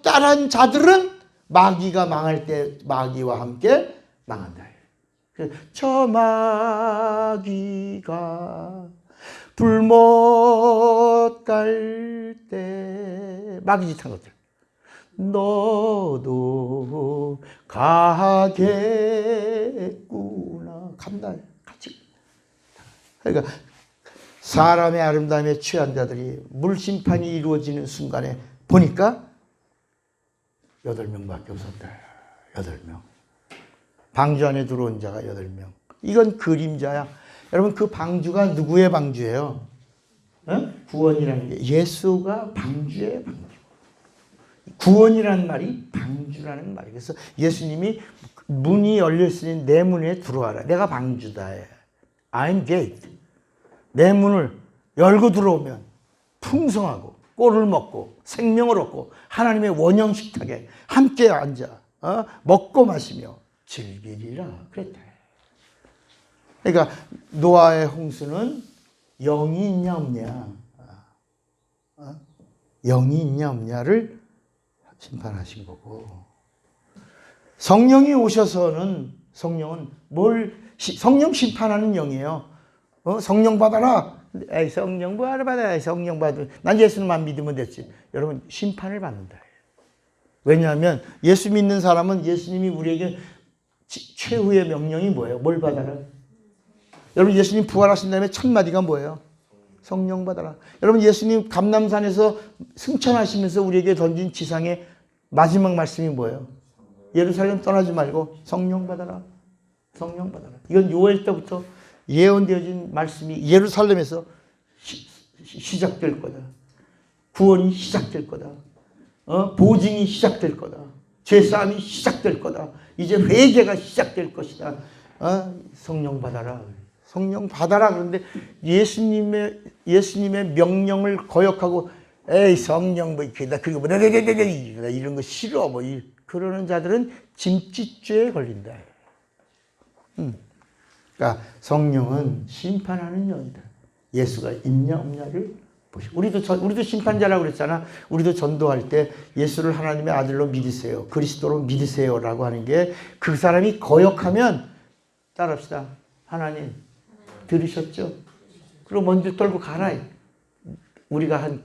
따른 자들은 마귀가 망할 때 마귀와 함께 망한다. 저 마귀가 불못 갈 때 마귀 짓한 것들 너도 가겠구나. 간다. 같이. 그러니까 사람의 아름다움에 취한 자들이 물심판이 이루어지는 순간에 보니까 8명밖에 없었다. 8명. 방주 안에 들어온 자가 8명. 이건 그림자야. 여러분 그 방주가 누구의 방주예요? 구원이라는 게 예수가 방주의 방주. 구원이라는 말이 방주라는 말이에요. 그래서 예수님이 문이 열렸으니 내 문에 들어와라. 내가 방주다. I'm gate. 내 문을 열고 들어오면 풍성하고 꼴을 먹고 생명을 얻고 하나님의 원형 식탁에 함께 앉아 먹고 마시며 즐기리라 그랬다. 그러니까 노아의 홍수는 영이 있냐 없냐 영이 있냐 없냐를 심판하신 거고 성령이 오셔서는 성령 심판하는 영이에요. 성령 받아라. 에이, 성령 받아라. 성령 받아. 난 예수님만 믿으면 됐지. 여러분 심판을 받는다. 왜냐하면 예수 믿는 사람은 예수님이 우리에게 최후의 명령이 뭐예요? 뭘 받아라? 여러분 예수님 부활하신 다음에 첫 마디가 뭐예요? 성령 받아라. 여러분 예수님 감람산에서 승천하시면서 우리에게 던진 지상의 마지막 말씀이 뭐예요? 예루살렘 떠나지 말고 성령 받아라. 성령 받아라. 이건 요엘 때부터 예언되어진 말씀이 예루살렘에서 시작될 거다. 구원이 시작될 거다. 보증이 시작될 거다. 죄싸움이 시작될 거다. 이제 회개가 시작될 것이다. 성령 받아라. 성령 받아라. 그런데 예수님의 명령을 거역하고 에이 성령 뭐 이렇게 그리고 뭐 이런 거 싫어 뭐 그러는 자들은 짐짓죄에 걸린다. 그러니까 성령은 심판하는 영이다. 예수가 있냐 없냐를 보시고 우리도 심판자라고 그랬잖아. 우리도 전도할 때 예수를 하나님의 아들로 믿으세요. 그리스도로 믿으세요라고 하는 게 그 사람이 거역하면 따라합시다. 하나님 들으셨죠? 그럼 먼저 떨고 가라. 우리가 한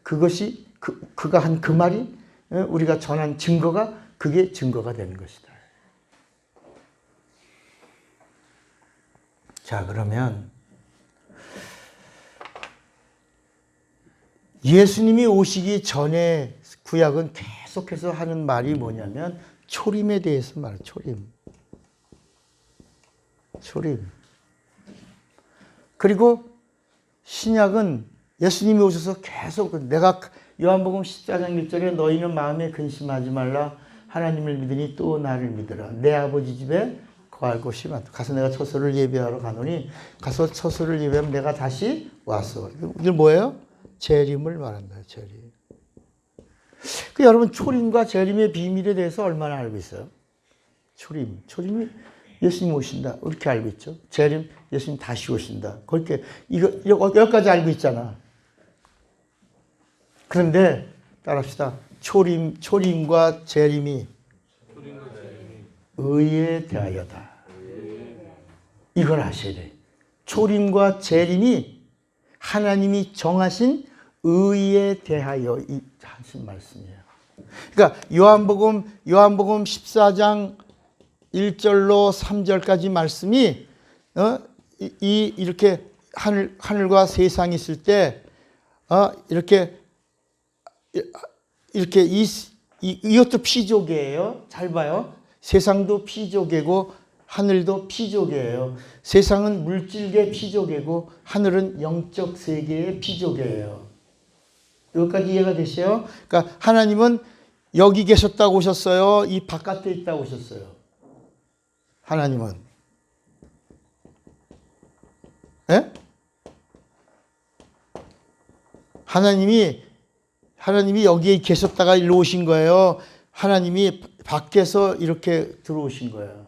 그것이 그가 한 그 말이 우리가 전한 증거가 그게 증거가 되는 것이다. 자, 그러면 예수님이 오시기 전에 구약은 계속해서 하는 말이 뭐냐면 초림에 대해서 말해요. 초림. 그리고 신약은 예수님이 오셔서 계속 내가 요한복음 14장 1절에 너희는 마음에 근심하지 말라. 하나님을 믿으니 또 나를 믿으라. 내 아버지 집에 거할 곳이 많다. 가서 내가 처소를 예비하러 가노니 가서 처소를 예비하면 내가 다시 와서. 이게 뭐예요? 재림을 말한다. 재림. 여러분 초림과 재림의 비밀에 대해서 얼마나 알고 있어요? 초림이 예수님 오신다. 이렇게 알고 있죠. 재림, 예수님 다시 오신다. 그렇게 여기까지 알고 있잖아. 그런데 따라합시다. 초림과 재림이 의에 대하여다. 이걸 아셔야 돼. 초림과 재림이 하나님이 정하신 의에 대하여 하신 말씀이에요. 그러니까 요한복음 14장 1절로 3절까지 말씀이 이렇게 하늘과 세상이 있을 때 이렇게 이것도 피조개예요. 잘 봐요. 세상도 피조개고 하늘도 피조개예요. 세상은 물질계 피조개고 하늘은 영적 세계의 피조개예요. 여기까지 이해가 되세요? 그러니까 하나님은 여기 계셨다고 오셨어요? 이 바깥에 있다고 오셨어요? 하나님은. 예? 하나님이 여기에 계셨다가 일로 오신 거예요? 하나님이 밖에서 이렇게 들어오신 거예요?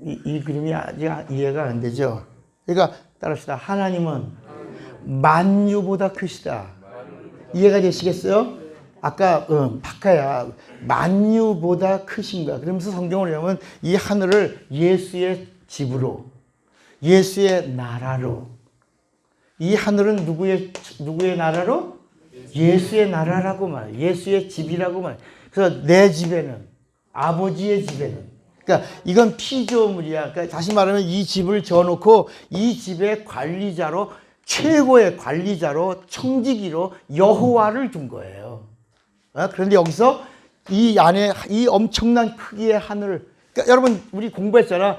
이 그림이 아직 이해가 안 되죠? 그러니까 따라합시다. 하나님은 만유보다 크시다. 이해가 되시겠어요? 아까 바카야 만유보다 크신 거야. 그러면서 성경을 읽으면 이 하늘을 예수의 집으로, 예수의 나라로, 이 하늘은 누구의 나라로? 예수의 나라라고 말해. 예수의 집이라고 말해. 그래서 내 집에는, 아버지의 집에는. 그러니까 이건 피조물이야. 그러니까 다시 말하면 이 집을 지어놓고 이 집의 관리자로, 최고의 관리자로, 청지기로 여호와를 둔 거예요. 그런데 여기서 이 안에 이 엄청난 크기의 하늘, 그러니까 여러분 우리 공부했잖아.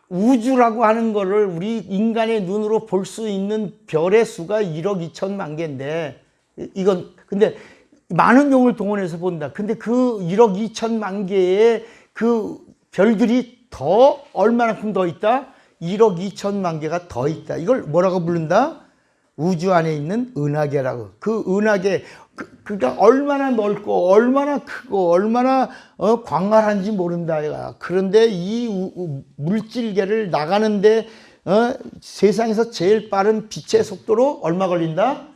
우주라고 하는 거를 우리 인간의 눈으로 볼 수 있는 별의 수가 1억 2천만 개인데, 이건 근데 많은 용을 동원해서 본다. 근데 그 1억 2천만 개의 그 별들이 더 얼마만큼 더 있다? 1억 2천만 개가 더 있다. 이걸 뭐라고 부른다? 우주 안에 있는 은하계라고. 그 은하계, 그러니까 얼마나 넓고 얼마나 크고 얼마나 광활한지 모른다. 그런데 이 물질계를 나가는데 세상에서 제일 빠른 빛의 속도로 얼마 걸린다?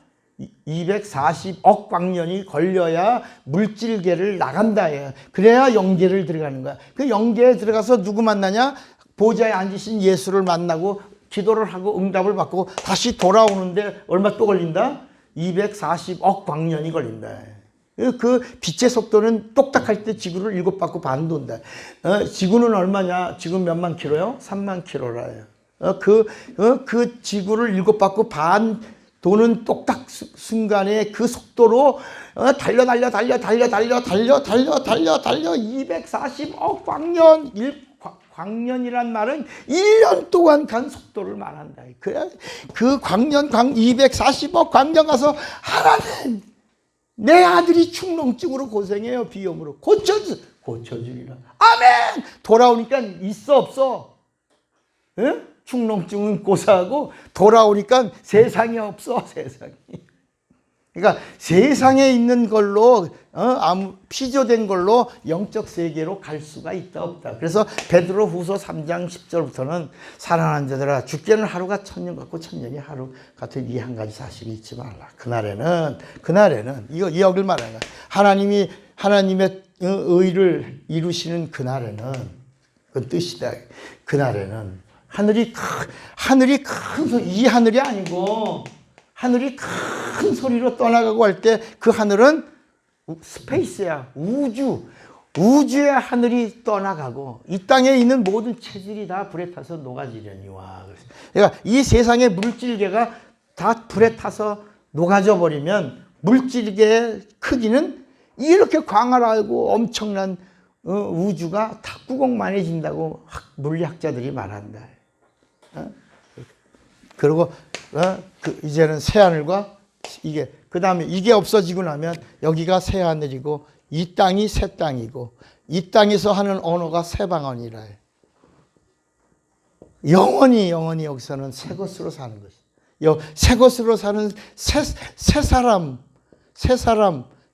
240억 광년이 걸려야 물질계를 나간다. 그래야 영계를 들어가는 거야. 그 영계에 들어가서 누구 만나냐? 보좌에 앉으신 예수를 만나고 기도를 하고 응답을 받고 다시 돌아오는데 얼마 또 걸린다? 240억 광년이 걸린다. 그 빛의 속도는 똑딱할 때 지구를 7바퀴 반 돈다. 지구는 얼마냐? 지금 몇만 킬로요? 3만 킬로라. 그 지구를 7바퀴 반 도는 똑딱 순간에 그 속도로 달려 240억 광년 광년이란 말은 1년 동안 간 속도를 말한다. 그 광년, 240억 광년 가서 하나님, 내 아들이 축농증으로 고생해요. 비염으로. 고쳐주리라. 아멘! 돌아오니까 있어 없어? 응? 축농증은 고사하고 돌아오니까 세상에 없어. 세상이. 그러니까 세상에 있는 걸로 아무 피조된 걸로 영적 세계로 갈 수가 있다 없다. 그래서 베드로 후서 3장 10절부터는 사랑하는 자들아 죽게는 하루가 천년 같고 천년이 하루 같은 이 한 가지 사실이 잊지 말라. 그날에는 이거 여길 말하는 거야. 하나님의 의를 이루시는 그날에는 그 뜻이다. 그날에는 하늘이 큰 소리, 이 하늘이 아니고 하늘이 큰 소리로 떠나가고 할 때 그 하늘은 스페이스야. 우주의 하늘이 떠나가고 이 땅에 있는 모든 체질이 다 불에 타서 녹아지려니와. 그러니까 이 세상의 물질계가 다 불에 타서 녹아져 버리면 물질계의 크기는 이렇게 광활하고 엄청난 우주가 탁구공만해진다고 물리학자들이 말한다. 그리고 이제는 새하늘과 이게 그 다음에 이게 없어지고 나면 여기가 새하늘이고 이 땅이 새 땅이고 이 땅에서 하는 언어가 새 방언이라 해. 영원히 여기서는 새 것으로 사는 것이. 새 것으로 사는 새 사람,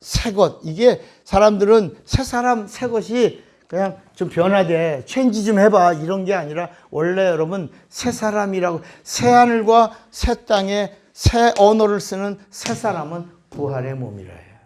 새 것. 이게 사람들은 새 사람, 새 것이 그냥 좀 변화돼. 체인지 좀 해봐. 이런 게 아니라 원래 여러분 새 사람이라고 새 하늘과 새 땅에 새 언어를 쓰는 새 사람은 부활의 몸이라 해요.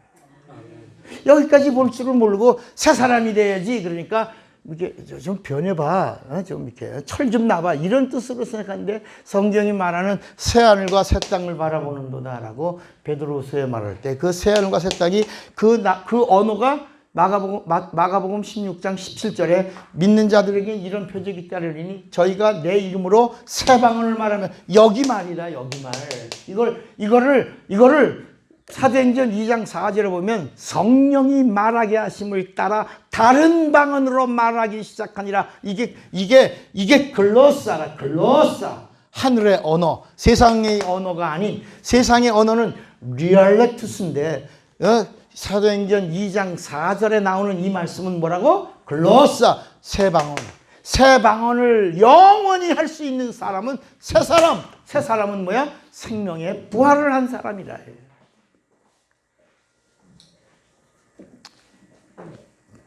여기까지 볼 줄을 모르고 새 사람이 돼야지. 그러니까 이렇게 좀 변해봐. 좀 이렇게 철 좀 나봐. 이런 뜻으로 생각하는데 성경이 말하는 새 하늘과 새 땅을 바라보는도다라고 베드로후서에 말할 때 그 새 하늘과 새 땅이 그 언어가 마가복음 16장 17절에 믿는 자들에게 이런 표적이 따르리니 저희가 내 이름으로 새 방언을 말하면 여기 말이다. 여기 말. 이거를 사도행전 2장 4절에 보면 성령이 말하게 하심을 따라 다른 방언으로 말하기 시작하니라. 이게 글로사라. 글로사. 하늘의 언어. 세상의 언어가 아닌 세상의 언어는 리알렉투스인데 사도행전 2장 4절에 나오는 이 말씀은 뭐라고? 글로사. 새 방언. 새 방언을 영원히 할 수 있는 사람은 새 사람. 새 사람은 뭐야? 생명의 부활을 한 사람이라 해요.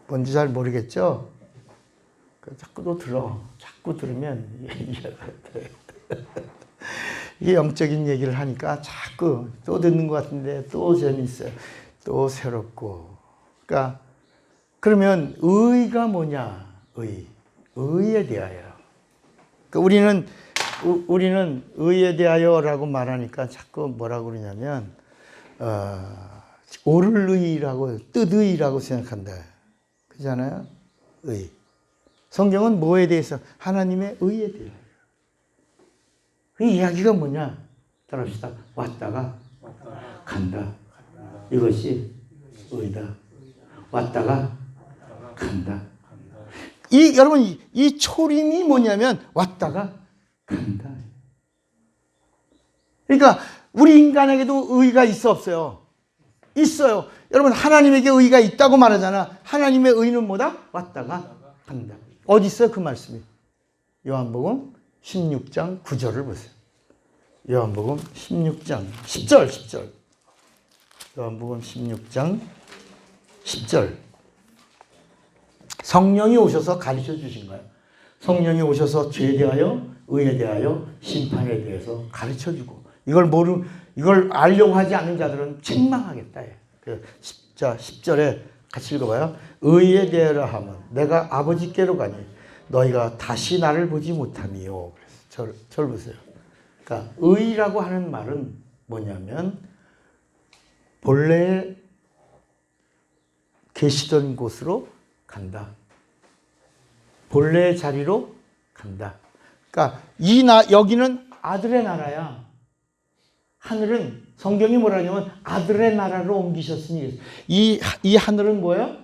뭔지 잘 모르겠죠? 자꾸 또 들어. 자꾸 들으면 이해가 돼. 이게 영적인 얘기를 하니까 자꾸 또 듣는 것 같은데 또 재밌어요. 또 새롭고. 그러니까 그러면 의가 뭐냐? 의에 대하여. 그러니까 우리는 의에 대하여라고 말하니까 자꾸 뭐라고 그러냐면 옳을 의라고 뜻의라고 생각한다. 그렇잖아요? 의. 성경은 뭐에 대해서? 하나님의 의에 대하여. 그 이야기가 뭐냐? 따라합시다. 왔다가 간다. 이것이 의다. 왔다가 간다. 여러분 이 초림이 뭐냐면 왔다가 간다. 그러니까 우리 인간에게도 의가 있어 없어요? 있어요. 여러분 하나님에게 의가 있다고 말하잖아. 하나님의 의는 뭐다? 왔다가 간다. 어디 있어요 그 말씀이? 요한복음 16장 9절을 보세요. 요한복음 16장 10절. 요한복음 16장 10절. 성령이 오셔서 가르쳐 주신 거예요. 성령이 오셔서 죄에 대하여, 의에 대하여, 심판에 대해서 가르쳐 주고 이걸 알려고 하지 않는 자들은 책망하겠다. 자, 10절에 같이 읽어봐요. 의에 대하여 하면 내가 아버지께로 가니 너희가 다시 나를 보지 못하니요. 절 보세요. 그러니까 의라고 하는 말은 뭐냐면 본래 계시던 곳으로 간다. 본래의 자리로 간다. 그러니까 여기는 아들의 나라야. 하늘은 성경이 뭐라냐면 아들의 나라로 옮기셨으니 이 하늘은 뭐예요?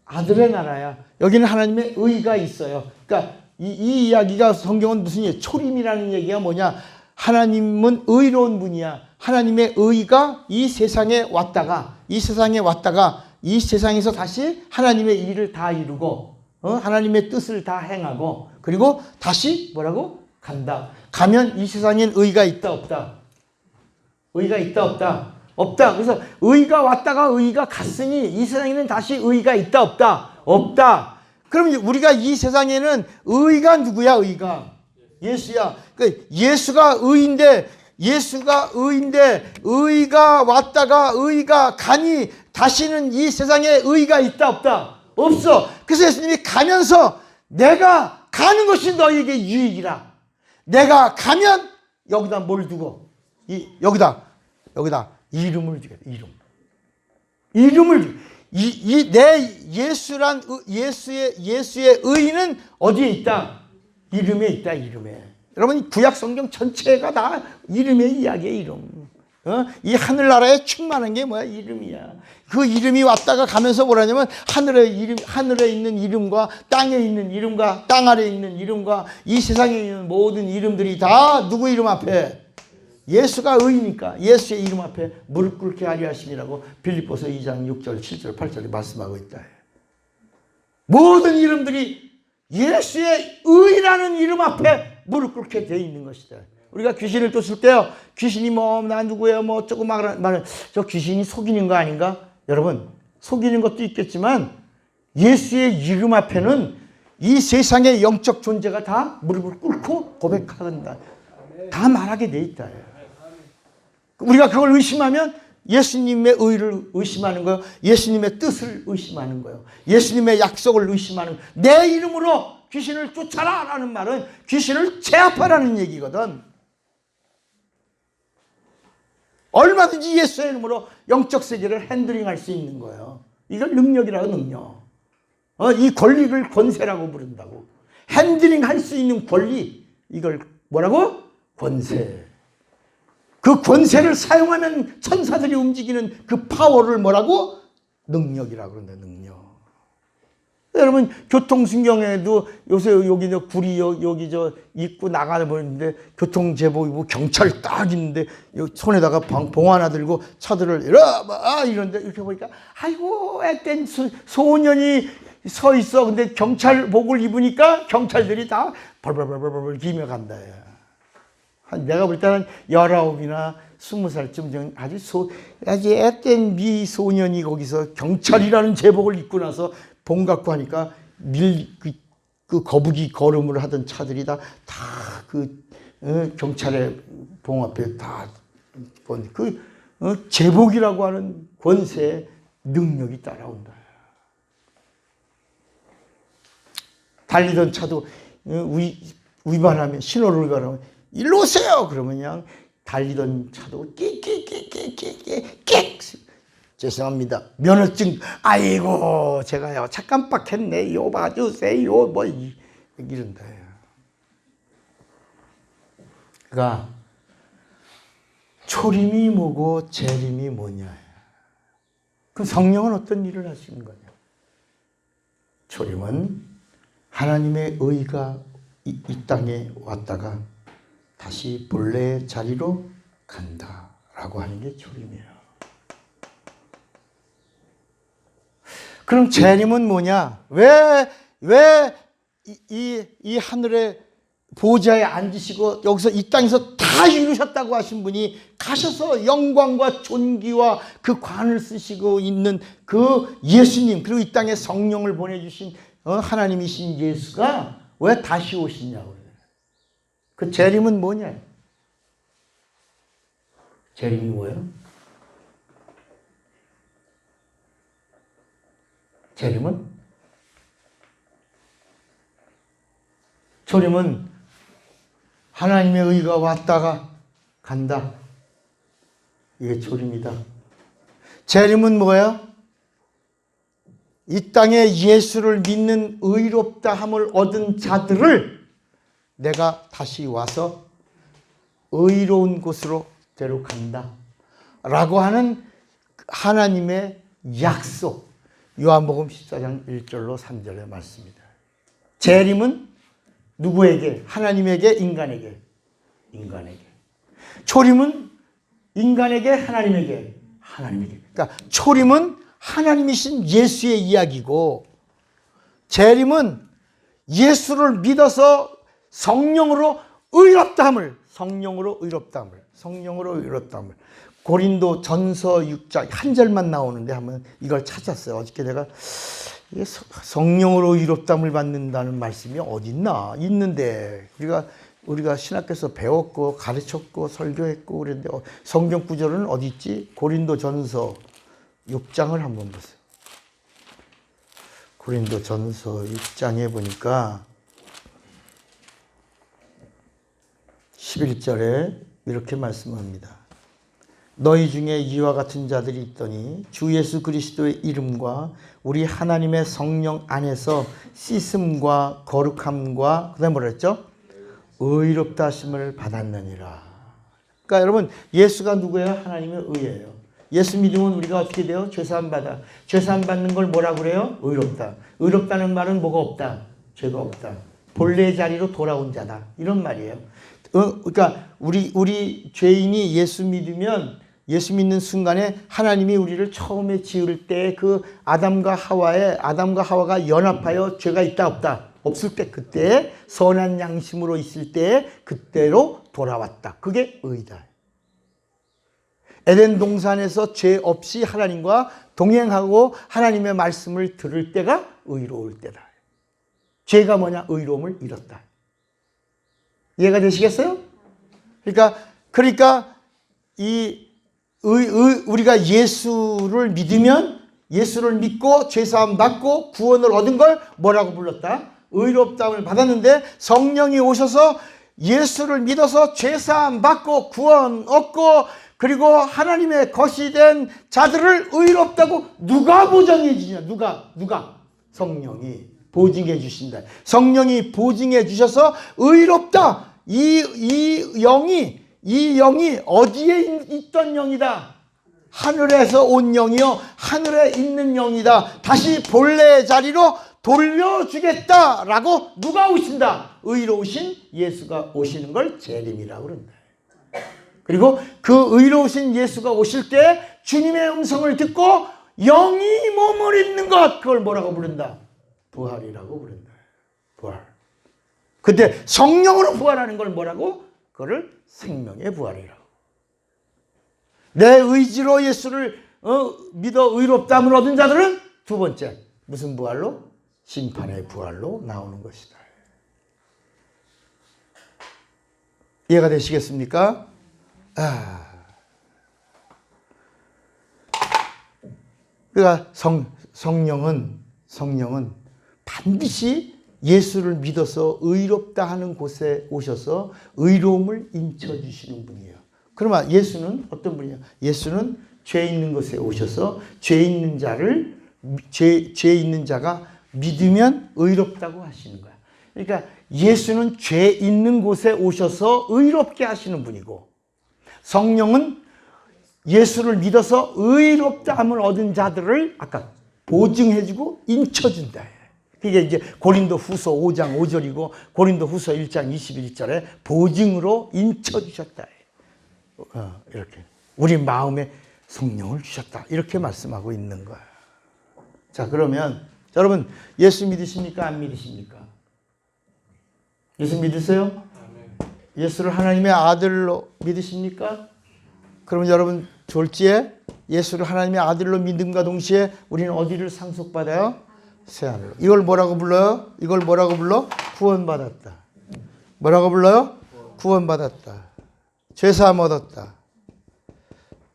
아들의 나라야. 여기는 하나님의 의가 있어요. 그러니까 이 이야기가 성경은 무슨 얘기야? 초림이라는 얘기가 뭐냐? 하나님은 의로운 분이야. 하나님의 의가 이 세상에 왔다가 이 세상에서 다시 하나님의 일을 다 이루고 하나님의 뜻을 다 행하고 그리고 다시 뭐라고? 간다. 가면 이 세상엔 의가 있다 없다? 의가 있다 없다? 없다. 그래서 의가 왔다가 의가 갔으니 이 세상에는 다시 의가 있다 없다? 없다. 그럼 우리가 이 세상에는 의가 누구야? 의가 예수야. 그러니까 예수가 의인데 의가 왔다가 의가 가니 다시는 이 세상에 의가 있다 없다? 없어. 그래서 예수님이 가면서 내가 가는 것이 너에게 유익이라. 내가 가면 여기다 뭘 두고 여기다 이름을 주겠다. 이름을 주. 내 예수란 예수의 의는 어디에 있다? 이름에 있다. 이름에. 여러분 구약 성경 전체가 다 이름의 이야기예요. 이름. 이 하늘나라에 충만한 게 뭐야? 이름이야. 그 이름이 왔다가 가면서 뭐라냐면 하늘에 있는 이름과 땅에 있는 이름과 땅 아래에 있는 이름과 이 세상에 있는 모든 이름들이 다 누구 이름 앞에? 예수가 의니까 예수의 이름 앞에 무릎 꿇게 하려 하심이라고 빌립보서 2장 6절 7절 8절에 말씀하고 있다. 모든 이름들이 예수의 의라는 이름 앞에 무릎 꿇게 되어 있는 것이다. 우리가 귀신을 쫓을 때요. 귀신이 나 누구예요? 어쩌고 말은 저 귀신이 속이는 거 아닌가? 여러분 속이는 것도 있겠지만 예수의 이름 앞에는 이 세상의 영적 존재가 다 무릎을 꿇고 고백한다. 다 말하게 돼 있다. 우리가 그걸 의심하면 예수님의 의를 의심하는 거예요. 예수님의 뜻을 의심하는 거예요. 예수님의 약속을 의심하는 거예요. 내 이름으로 귀신을 쫓아라 라는 말은 귀신을 제압하라는 얘기거든. 얼마든지 예수의 이름으로 영적 세계를 핸들링할 수 있는 거예요. 이걸 능력이라고 능력. 이 권리를 권세라고 부른다고. 핸들링할 수 있는 권리. 이걸 뭐라고? 권세. 그 권세를 사용하면 천사들이 움직이는 그 파워를 뭐라고? 능력이라고 그러는데 능력. 여러분 교통신경에도 요새 여기 굴이 여기 입구 나가다 보는데 교통제보이고 경찰 딱 있는데 손에다가 봉 하나 들고 차들을 이런데 이렇게 보니까 아이고 앳된 소년이 서 있어. 근데 경찰복을 입으니까 경찰들이 다 벌벌벌벌 기며 간다. 내가 볼 때는 19이나 20살쯤 아주 앳된 미소년이 거기서 경찰이라는 제복을 입고 나서 봉 갖고 하니까 그 거북이 걸음을 하던 차들이 다 경찰의 봉 앞에 다 제복이라고 하는 권세의 능력이 따라온다. 달리던 차도 위반하면 신호를 가라면 일로 오세요. 그러면 그냥 달리던 차도 끽 죄송합니다. 면허증 아이고 제가요 차 깜빡했네요. 봐주세요. 뭐 이런다. 그러니까 초림이 뭐고 재림이 뭐냐. 그럼 성령은 어떤 일을 하시는 거냐. 초림은 하나님의 의가 이 땅에 왔다가 다시 본래의 자리로 간다라고 하는 게 초림이에요. 그럼 재림은 뭐냐? 왜 이 하늘의 보좌에 앉으시고 여기서 이 땅에서 다 이루셨다고 하신 분이 가셔서 영광과 존귀와 그 관을 쓰시고 있는 그 예수님 그리고 이 땅에 성령을 보내주신 하나님이신 예수가 왜 다시 오시냐고. 그 재림은 뭐냐? 재림이 뭐예요? 재림은? 초림은 하나님의 의가 왔다가 간다. 이게 초림이다. 재림은 뭐예요? 이 땅에 예수를 믿는 의롭다함을 얻은 자들을 내가 다시 와서 의로운 곳으로 데려간다 라고 하는 하나님의 약속. 요한복음 14장 1절로 3절의 말씀입니다. 재림은 누구에게? 하나님에게, 인간에게? 인간에게. 초림은 인간에게, 하나님에게? 하나님에게. 그러니까 초림은 하나님이신 예수의 이야기고, 재림은 예수를 믿어서 성령으로 의롭다함을, 고린도 전서 6장 한 절만 나오는데 한번 이걸 찾았어요. 어저께 내가 이게 성령으로 의롭다함을 받는다는 말씀이 어딨나? 있는데 우리가 신학교에서 배웠고 가르쳤고 설교했고 그랬는데 성경 구절은 어디 있지? 고린도 전서 6장을 한번 보세요. 고린도 전서 6장에 보니까 11절에 이렇게 말씀합니다. 너희 중에 이와 같은 자들이 있더니 주 예수 그리스도의 이름과 우리 하나님의 성령 안에서 씻음과 거룩함과 그다음에 뭐라 했죠? 의롭다 하심을 받았느니라. 그러니까 여러분, 예수가 누구예요? 하나님의 의예요. 예수 믿으면 우리가 어떻게 돼요? 죄사함 받아. 죄사함 받는 걸 뭐라고 그래요? 의롭다. 의롭다는 말은 뭐가 없다? 죄가 없다. 본래의 자리로 돌아온 자다. 이런 말이에요. 그러니까 우리 죄인이 예수 믿으면, 예수 믿는 순간에 하나님이 우리를 처음에 지을 때 그 아담과 하와가 연합하여 죄가 있다 없다? 없을 때, 그때 선한 양심으로 있을 때 그때로 돌아왔다. 그게 의다. 에덴 동산에서 죄 없이 하나님과 동행하고 하나님의 말씀을 들을 때가 의로울 때다. 죄가 뭐냐? 의로움을 잃었다. 이해가 되시겠어요? 그러니까 우리가 예수를 믿으면, 예수를 믿고 죄사함 받고 구원을 얻은 걸 뭐라고 불렀다? 의롭다함을 받았는데, 성령이 오셔서 예수를 믿어서 죄사함 받고 구원 얻고 그리고 하나님의 것이 된 자들을 의롭다고 누가 보장해 주냐? 누가? 성령이 보증해 주신다. 성령이 보증해 주셔서 의롭다. 이 영이 어디에 있던 영이다? 하늘에서 온 영이요, 하늘에 있는 영이다. 다시 본래의 자리로 돌려주겠다라고 누가 오신다? 의로우신 예수가 오시는 걸 재림이라고 그런다. 그리고 그 의로우신 예수가 오실 때 주님의 음성을 듣고 영이 몸을 입는 것, 그걸 뭐라고 부른다? 부활이라고 부른다. 부활. 근데 성령으로 부활하는 걸 뭐라고? 그거를 생명의 부활이라고. 내 의지로 예수를 믿어 의롭다함을 얻은 자들은 두 번째, 무슨 부활로? 심판의 부활로 나오는 것이다. 이해가 되시겠습니까? 그러니까 성령은 반드시 예수를 믿어서 의롭다 하는 곳에 오셔서 의로움을 인쳐주시는 분이에요. 그러면 예수는 어떤 분이냐? 예수는 죄 있는 곳에 오셔서 죄 있는 자가 믿으면 의롭다고 하시는 거야. 그러니까 예수는 죄 있는 곳에 오셔서 의롭게 하시는 분이고, 성령은 예수를 믿어서 의롭다함을 얻은 자들을 아까 보증해주고 인쳐준다. 그게 이제 고린도 후서 5장 5절이고 고린도 후서 1장 21절에 보증으로 인쳐주셨다. 이렇게 우리 마음에 성령을 주셨다. 이렇게 말씀하고 있는 거야. 자, 그러면 여러분, 예수 믿으십니까? 안 믿으십니까? 예수 믿으세요? 예수를 하나님의 아들로 믿으십니까? 그러면 여러분, 졸지에 예수를 하나님의 아들로 믿음과 동시에 우리는 어디를 상속받아요? 새하늘로. 이걸 뭐라고 불러요? 이걸 뭐라고 불러? 구원받았다. 뭐라고 불러요? 구원받았다. 죄사함 얻었다.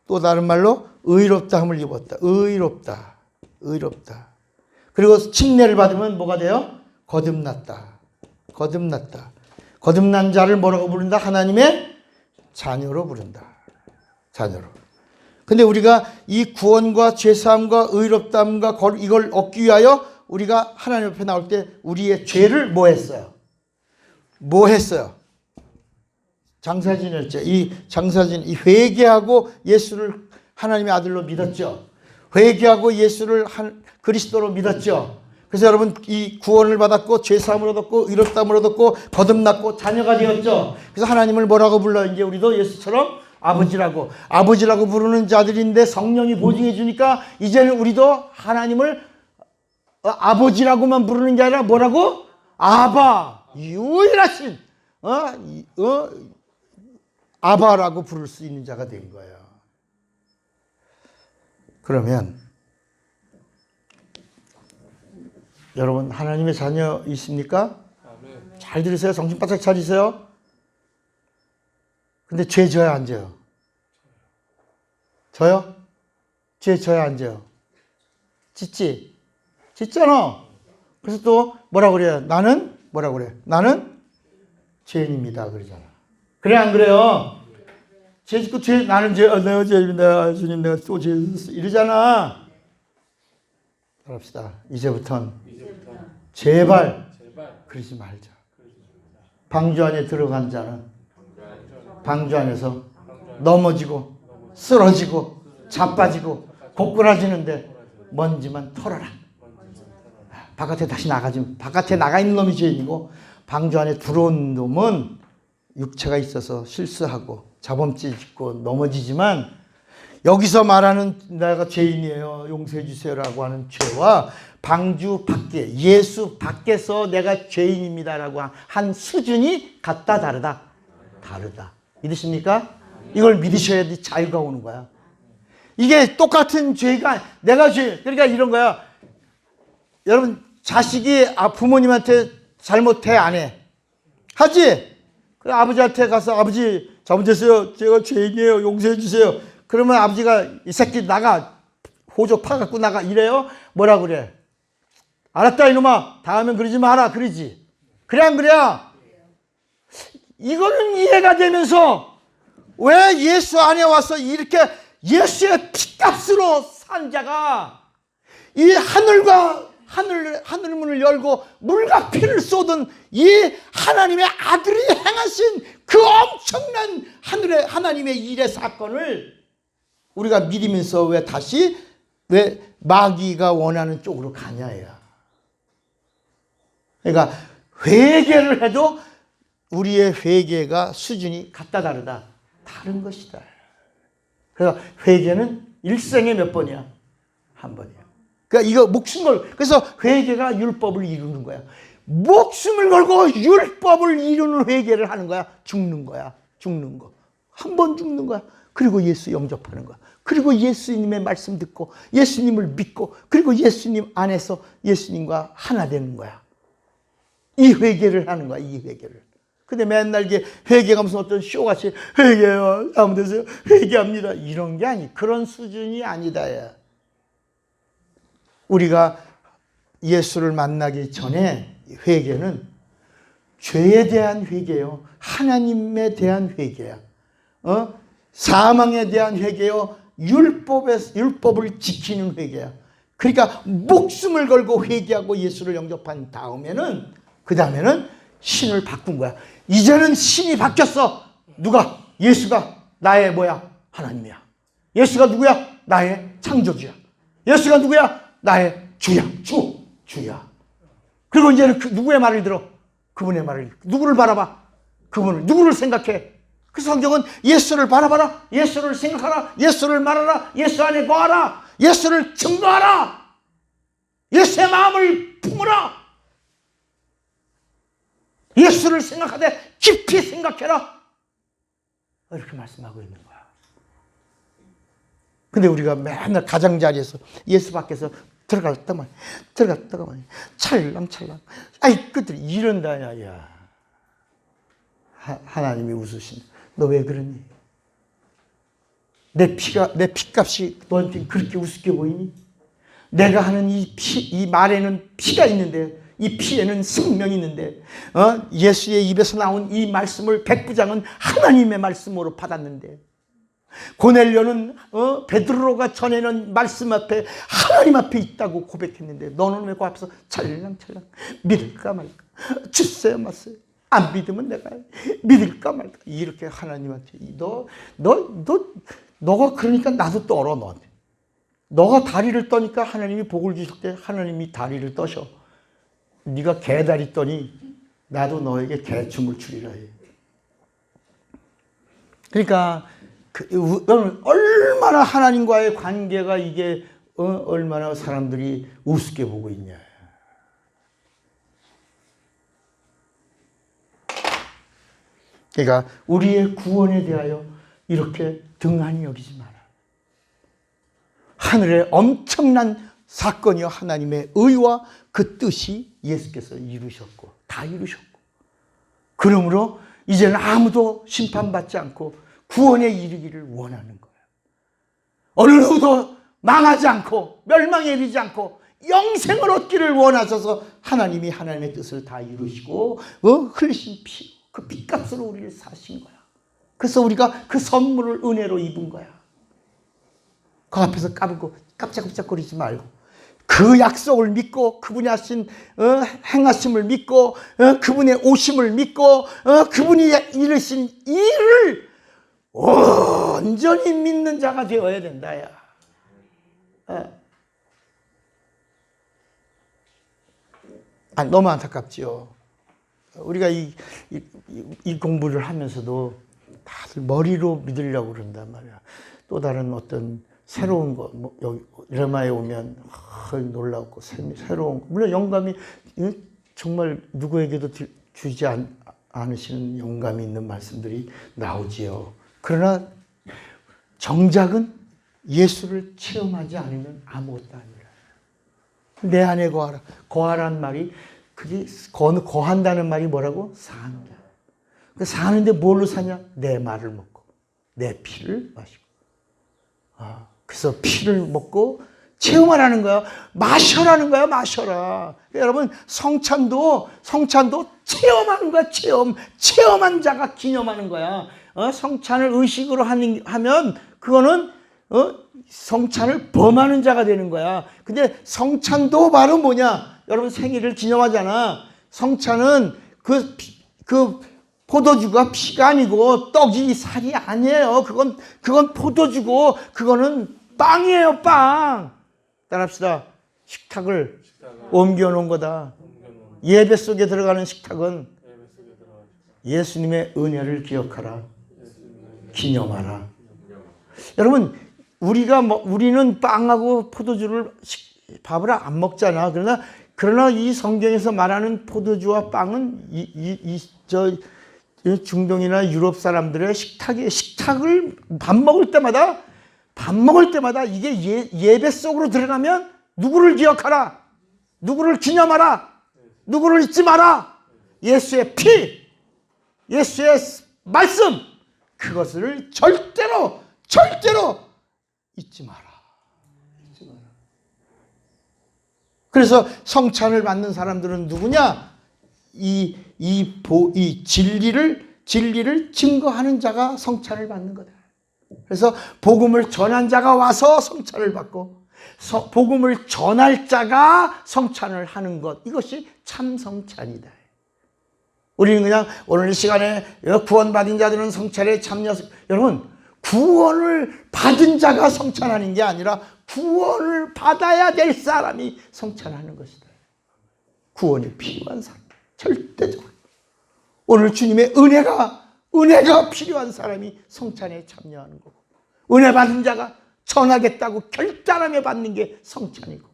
또 다른 말로 의롭다함을 입었다. 의롭다. 그리고 칭례를 받으면 뭐가 돼요? 거듭났다. 거듭난 자를 뭐라고 부른다? 하나님의 자녀로 부른다. 자녀로. 근데 우리가 이 구원과 죄사함과 의롭다함과 이걸 얻기 위하여 우리가 하나님 앞에 나올 때 우리의 죄를 뭐 했어요? 장사 지냈죠. 이 회개하고 예수를 하나님의 아들로 믿었죠. 회개하고 예수를 그리스도로 믿었죠. 그래서 여러분 이 구원을 받았고 죄사함을 얻었고 의롭다함을 얻었고 거듭났고 자녀가 되었죠. 그래서 하나님을 뭐라고 불러요? 이제 우리도 예수처럼 아버지라고 부르는 자들인데 성령이 보증해 주니까 이제는 우리도 하나님을 아버지라고만 부르는 게 아니라 뭐라고? 아바, 유일하신 아바라고 부를 수 있는 자가 된 거예요. 그러면 여러분 하나님의 자녀 있습니까? 잘 들으세요. 정신 바짝 차리세요. 근데 죄 져야 안 져요? 저요? 죄 져야 안 져요? 짓지? 짓잖아. 그래서 또 뭐라 그래요? 나는 뭐라 그래? 나는 죄인입니다. 그러잖아. 그래 안 그래요? 죄 짓고 나는 내가 죄인입니다. 주님 내가 또 죄 이러잖아. 그럽시다. 이제부턴 제발 그러지 말자. 방주 안에 들어간 자는 방주 안에서 넘어지고 쓰러지고 자빠지고 고꾸라지는데 먼지만 털어라. 바깥에 다시 나가지. 바깥에 나가 있는 놈이 죄인이고 방주 안에 들어온 놈은 육체가 있어서 실수하고 자범죄 짓고 넘어지지만 여기서 말하는 내가 죄인이에요. 용서해 주세요라고 하는 죄와 방주 밖에 예수 밖에서 내가 죄인입니다라고 한 수준이 같다 다르다. 다르다. 믿으십니까? 이걸 믿으셔야지 자유가 오는 거야. 이게 똑같은 죄가 내가 죄. 그러니까 이런 거야. 여러분 자식이 부모님한테 잘못해 안 해? 하지? 그래 아버지한테 가서 아버지 잘못했어요. 제가 죄인이에요. 용서해 주세요. 그러면 아버지가 이 새끼 나가 호조 파갖고 나가 이래요? 뭐라 그래? 알았다 이놈아. 다음엔 그러지 마라. 그러지. 그래 안 그래? 이거는 이해가 되면서 왜 예수 안에 와서 이렇게 예수의 피값으로 산 자가 이 하늘 문을 열고 물과 피를 쏟은 이 하나님의 아들이 행하신 그 엄청난 하나님의 일의 사건을 우리가 믿으면서 왜 마귀가 원하는 쪽으로 가냐야. 그러니까 회개를 해도 우리의 회개가 수준이 같다 다르다. 다른 것이다. 그래서 회개는 일생에 몇 번이야? 한 번이야. 그러니까 이거 그래서 회개가 율법을 이루는 거야. 목숨을 걸고 율법을 이루는 회개를 하는 거야. 죽는 거야. 죽는 거. 한 번 죽는 거야. 그리고 예수 영접하는 거야. 그리고 예수님의 말씀 듣고 예수님을 믿고 그리고 예수님 안에서 예수님과 하나 되는 거야. 이 회개를 하는 거야. 이 회개를. 근데 맨날 이게 회개가 무슨 어떤 쇼같이 회개요. 잘못했어요. 회개합니다. 이런 게 아니. 그런 수준이 아니다. 야. 우리가 예수를 만나기 전에 회개는 죄에 대한 회개요. 하나님에 대한 회개야. 사망에 대한 회개요. 율법을 지키는 회개야. 그러니까 목숨을 걸고 회개하고 예수를 영접한 다음에는 그 다음에는 신을 바꾼 거야. 이제는 신이 바뀌었어. 누가? 예수가 나의 뭐야? 하나님이야. 예수가 누구야? 나의 창조주야. 예수가 누구야? 나의 주야. 주야. 그리고 이제는 누구의 말을 들어? 그분의 말을. 누구를 바라봐? 그분을. 누구를 생각해? 그 성경은 예수를 바라봐라. 예수를 생각하라. 예수를 말하라. 예수 안에 거하라. 예수를 증거하라. 예수의 마음을 품으라. 예수를 생각하되 깊이 생각해라. 이렇게 말씀하고 있는 거야. 근데 우리가 맨날 가장자리에서 예수 밖에서 들어갔다만 찰랑찰랑 아이 그들이 이런다. 야. 하나님이 웃으신 너 왜 그러니? 내 피값이 너한테 그렇게 우습게 보이니? 내가 하는 이 말에는 피가 있는데 이 피에는 생명이 있는데 예수의 입에서 나온 이 말씀을 백부장은 하나님의 말씀으로 받았는데 고넬료는 베드로가 전에는 말씀 앞에 하나님 앞에 있다고 고백했는데 너는 왜 그 앞에서 찰랑찰랑 믿을까 말까 주세요 마세요 안 믿으면 내가 믿을까 말까 이렇게 하나님한테 너가 그러니까 나도 떨어 너한테. 너가 다리를 떠니까 하나님이 복을 주실 때 하나님이 다리를 떠셔. 네가 개다리 떠니 나도 너에게 개춤을 추리라 해. 그러니까 얼마나 하나님과의 관계가 이게 얼마나 사람들이 우습게 보고 있냐. 그러니까 우리의 구원에 대하여 이렇게 등한히 여기지 마라. 하늘의 엄청난 사건이요, 하나님의 의와 그 뜻이 예수께서 이루셨고 다 이루셨고, 그러므로 이제는 아무도 심판받지 않고 구원에 이르기를 원하는 거예요. 어느 누구도 망하지 않고 멸망에 이르지 않고 영생을 얻기를 원하셔서 하나님이 하나님의 뜻을 다 이루시고 흘리신 피, 그 피값으로 우리를 사신 거야. 그래서 우리가 그 선물을 은혜로 입은 거야. 그 앞에서 까불고 깜짝깜짝거리지 말고 그 약속을 믿고 그분이 하신 행하심을 믿고 그분의 오심을 믿고 그분이 이루신 일을 온전히 믿는 자가 되어야 된다. 너무 안타깝지요. 우리가 이 공부를 하면서도 다들 머리로 믿으려고 그런단 말이야. 또 다른 어떤 새로운 거, 여기 레마에 오면 놀랍고 새로운 거. 물론 영감이 정말 누구에게도 주지 않으시는 영감이 있는 말씀들이 나오지요. 그러나 정작은 예수를 체험하지 않으면 아무것도 아니라. 내 안에 거하라. 거하라는 말이, 그게 거한다는 말이 뭐라고? 사는다. 사는데 뭘로 사냐? 내 말을 먹고 내 피를 마시고. 그래서 피를 먹고 체험하라는 거야. 마셔라는 거야. 마셔라. 여러분, 성찬도 체험하는 거야. 체험한 자가 기념하는 거야. 성찬을 의식으로 하면 그거는 성찬을 범하는 자가 되는 거야. 근데 성찬도 바로 뭐냐? 여러분, 생일을 기념하잖아. 성찬은 그 포도주가 피가 아니고 떡이 살이 아니에요. 그건 포도주고 그거는 빵이에요. 빵. 따라합시다. 식탁을 옮겨놓은 거다. 예배 속에 들어가는 식탁은 예수님의 은혜를 기억하라. 기념하라. 여러분, 우리는 빵하고 포도주를 밥을 안 먹잖아. 그러나 이 성경에서 말하는 포도주와 빵은 중동이나 유럽 사람들의 식탁을 밥 먹을 때마다 이게 예배 속으로 들어가면 누구를 기억하라, 누구를 기념하라, 누구를 잊지 마라. 예수의 피, 예수의 말씀, 그것을 절대로 잊지 마라. 그래서 성찬을 받는 사람들은 누구냐? 이 진리를 증거하는 자가 성찬을 받는 거다. 그래서 복음을 전한 자가 와서 성찬을 받고 복음을 전할 자가 성찬을 하는 것, 이것이 참 성찬이다. 우리는 그냥 오늘 시간에 구원받은 자들은 성찬에 참여해서, 여러분, 구원을 받은 자가 성찬하는 게 아니라 구원을 받아야 될 사람이 성찬하는 것이다. 구원이 필요한 사람, 절대적으로. 오늘 주님의 은혜가 필요한 사람이 성찬에 참여하는 거고, 은혜 받은 자가 전하겠다고 결단하며 받는 게 성찬이고,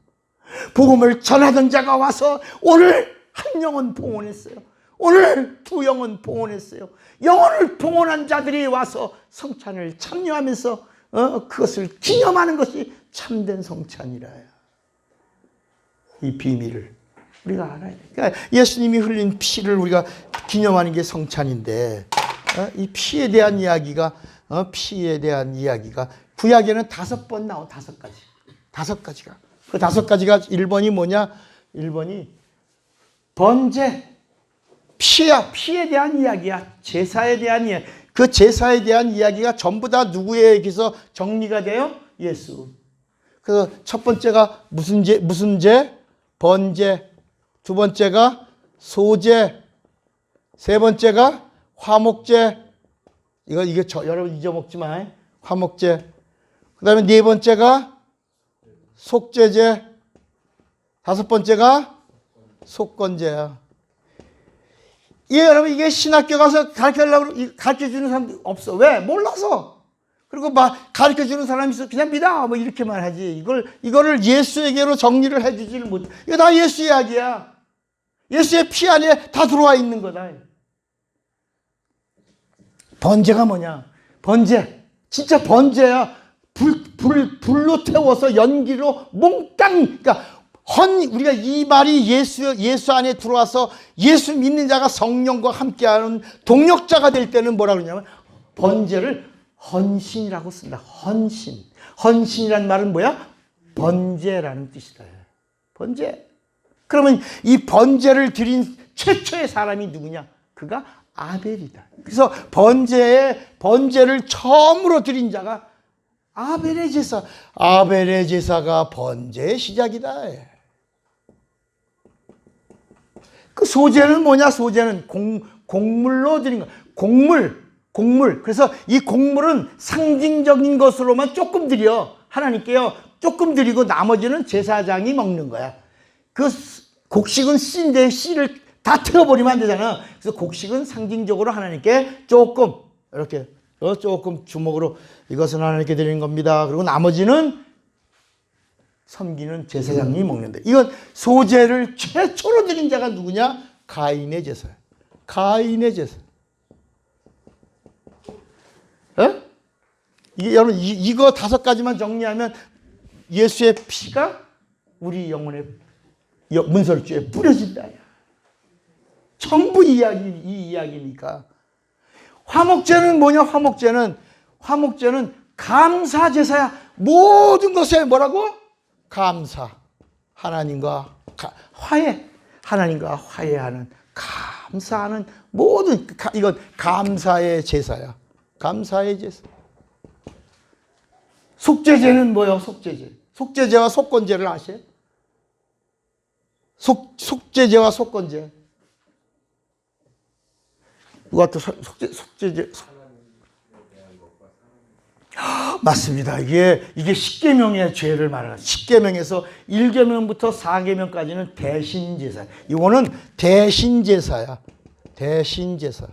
복음을 전하던 자가 와서 오늘 한 영혼 봉헌했어요. 오늘 2영혼 봉헌했어요. 영혼을 봉헌한 자들이 와서 성찬을 참여하면서 그것을 기념하는 것이 참된 성찬이라. 이 비밀을 우리가 알아야 돼. 그러니까 예수님이 흘린 피를 우리가 기념하는 게 성찬인데, 이 피에 대한 이야기가 구약에는 5번 나온 5가지. 5가지가. 그 5가지가 1번이 뭐냐? 1번이 번제, 피에 대한 이야기야. 제사에 대한 이야기. 그 제사에 대한 이야기가 전부 다 누구에게서 정리가 돼요? 예수. 그래서 첫 번째가 무슨 제? 번제. 두 번째가 소제. 세 번째가 화목제. 이거 여러분 잊어먹지 마. 화목제. 그 다음에 네 번째가 속죄제. 5번째가 속건제야. 여러분, 이게 신학교 가서 가르쳐 주는 사람도 없어. 왜? 몰라서. 그리고 막 가르쳐 주는 사람이 있어. 그냥 믿어. 뭐 이렇게만 하지. 이거를 예수에게로 정리를 해 주지를 못. 이거 다 예수 이야기야. 예수의 피 안에 다 들어와 있는 거다. 번제가 뭐냐? 번제. 진짜 번제야. 불로 태워서 연기로 몽땅, 그러니까 우리가 이 말이 예수 안에 들어와서 예수 믿는 자가 성령과 함께하는 동력자가 될 때는 뭐라 그러냐면 번제를 헌신이라고 쓴다. 헌신. 헌신이란 말은 뭐야? 번제라는 뜻이다. 번제. 그러면 이 번제를 드린 최초의 사람이 누구냐? 그가 아벨이다. 그래서 번제를 처음으로 드린 자가 아벨의 제사. 아벨의 제사가 번제의 시작이다. 그 소제는 뭐냐? 소제는 곡물로 드린 거. 곡물. 그래서 이 곡물은 상징적인 것으로만 조금 드려. 하나님께요. 조금 드리고 나머지는 제사장이 먹는 거야. 그 곡식은 씨인데 씨를 다 태워버리면 안 되잖아. 그래서 곡식은 상징적으로 하나님께 조금 이렇게 조금 주먹으로 이것은 하나님께 드리는 겁니다. 그리고 나머지는 섬기는 제사장이 먹는다. 이건 소제를 최초로 드린 자가 누구냐? 가인의 제사야. 가인의 제사. 여러분 이거 5가지만 정리하면 예수의 피가 우리 영혼의 문설주에 뿌려진다. 전부 이 이야기니까. 화목제는 뭐냐? 화목제는 감사 제사야. 모든 것에 뭐라고? 감사. 하나님과 화해. 하나님과 화해하는, 감사하는 모든, 이건 감사의 제사야. 감사의 제사. 속죄제는 뭐예요? 속죄제와 속건제를 아세요? 속죄제와 속건제. 누가 또 속죄제. 맞습니다. 이게 십계명의 죄를 말하는, 십계명에서 1계명부터 4계명까지는 대신제사. 이거는 대신제사야. 대신제사.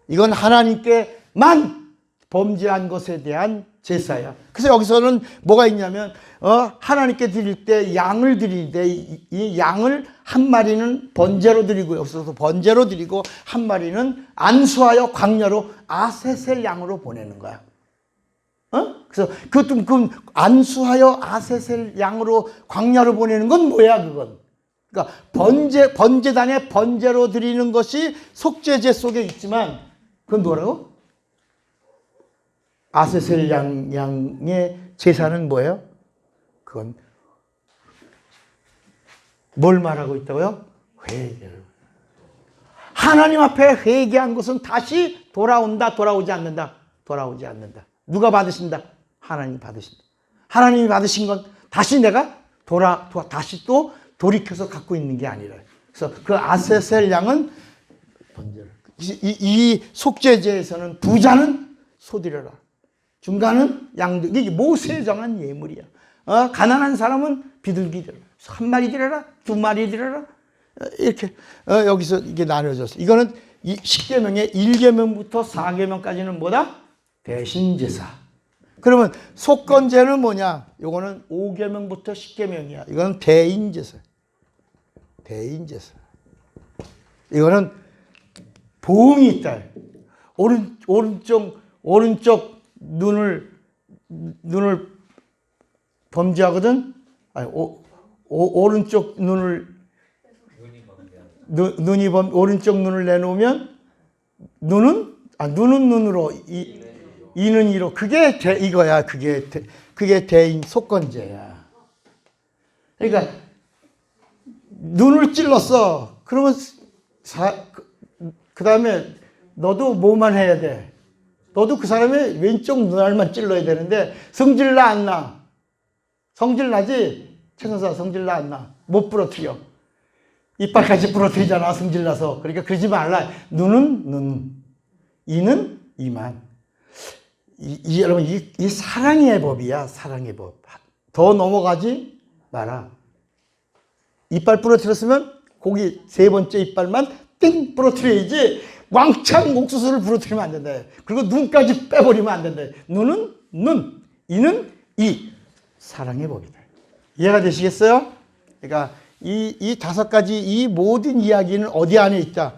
이건 하나님께만 범죄한 것에 대한 제사야. 그래서 여기서는 뭐가 있냐면 하나님께 드릴 때 양을 드릴 때 이 양을 한 마리는 번제로 드리고, 여기서도 번제로 드리고 한 마리는 안수하여 광야로 아세셀 양으로 보내는 거야. 그래서 그것도 그 안수하여 아세셀 양으로 광야로 보내는 건 뭐야? 그건 그러니까 번제단에 번제로 드리는 것이 속죄제 속에 있지만, 그건 뭐라고? 아세셀 양의 제사는 뭐예요? 그건 뭘 말하고 있다고요? 회개를. 하나님 앞에 회개한 것은 다시 돌아오지 않는다. 돌아오지 않는다. 누가 받으신다? 하나님이 받으신다. 하나님이 받으신 건 다시 내가 다시 또 돌이켜서 갖고 있는 게 아니라. 그래서 그 아세셀 양은 번제를. 이 속죄제에서는 부자는 소드려라. 중간은 양들. 이게 모세에 정한 예물이야. 가난한 사람은 비둘기 드려라. 한 마리 드려라. 2마리 드려라. 이렇게 여기서 이게 나눠졌어. 이거는 이 10계명의 1계명부터 4계명까지는 뭐다? 대신제사. 그러면 속건제는 뭐냐? 요거는 5계명부터 10계명이야. 이거는 대인제사. 대인제사. 이거는 보응이 있다. 오른쪽 눈을 범죄하거든. 아니, 오른쪽 눈을 오른쪽 눈을 내놓으면 눈은 눈으로 이는 이로. 그게 이거야. 그게 대인 속건제야. 그러니까 눈을 찔렀어. 그러면 그 다음에 너도 뭐만 해야 돼? 너도 그 사람의 왼쪽 눈알만 찔러야 되는데 성질 나 안 나? 성질 나지? 최선사 성질 나 안 나? 못 부러뜨려. 이빨까지 부러뜨리잖아, 성질 나서. 그러니까 그러지 말라. 눈은 눈, 이는 이만. 여러분, 이 사랑의 법이야. 사랑의 법. 더 넘어가지 마라. 이빨 부러뜨렸으면 고기 세 번째 이빨만 띵 부러뜨려야지 왕창 옥수수를 부러뜨리면 안 된다. 그리고 눈까지 빼버리면 안 된다. 눈은 눈, 이는 이. 사랑의 법이다. 이해가 되시겠어요? 그러니까 이 다섯 가지 이 모든 이야기는 어디 안에 있다?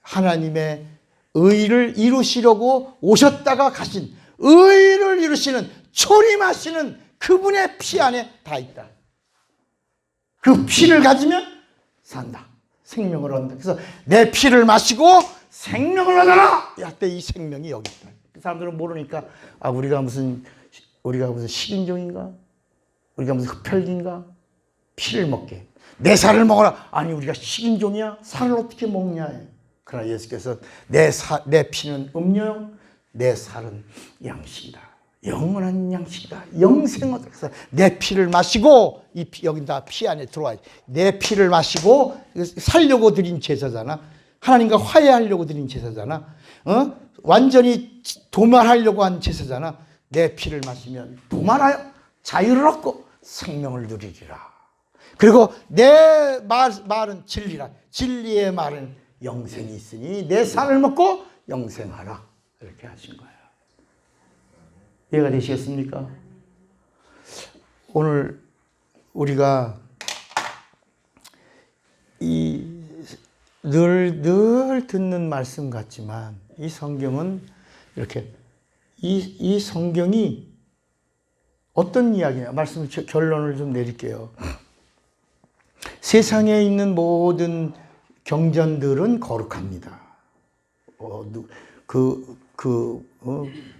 하나님의 의를 이루시려고 오셨다가 가신 의를 이루시는 초림하시는 그분의 피 안에 다 있다. 그 피를 가지면 산다. 생명을 얻는다. 그래서 내 피를 마시고 생명을 얻어라. 할때 이 생명이 여기 있다. 그 사람들은 모르니까 우리가 무슨 식인종인가? 우리가 무슨 흡혈귀인가? 피를 먹게. 내 살을 먹어라. 아니 우리가 식인종이야? 살을 어떻게 먹냐? 그러나 예수께서 내 피는 음료요, 내 살은 양식이다. 영원한 양식이다. 영생을. 그래서 내 피를 마시고 여기 다 피 안에 들어와. 내 피를 마시고 살려고 드린 제사잖아. 하나님과 화해하려고 드린 제사잖아. 완전히 도말하려고 한 제사잖아. 내 피를 마시면 도말하여 자유를 얻고 생명을 누리리라. 그리고 내 말은 진리라. 진리의 말은 영생이 있으니 내 살을 먹고 영생하라. 이렇게 하신 거예요. 이해가 되시겠습니까? 오늘 우리가 늘 듣는 말씀 같지만 이 성경은 이렇게 이 성경이 어떤 이야기냐? 말씀 결론을 좀 내릴게요. 세상에 있는 모든 경전들은 거룩합니다.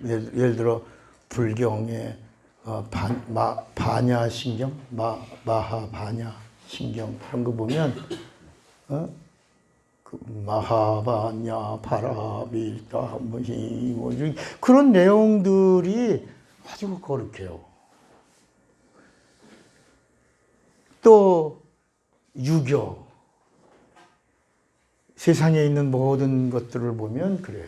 예를 들어 불경의 바냐신경, 마하바냐신경 그런 거 보면 마하바냐 파라밀타 그런 내용들이 아주 거룩해요. 또 유교, 세상에 있는 모든 것들을 보면 그래.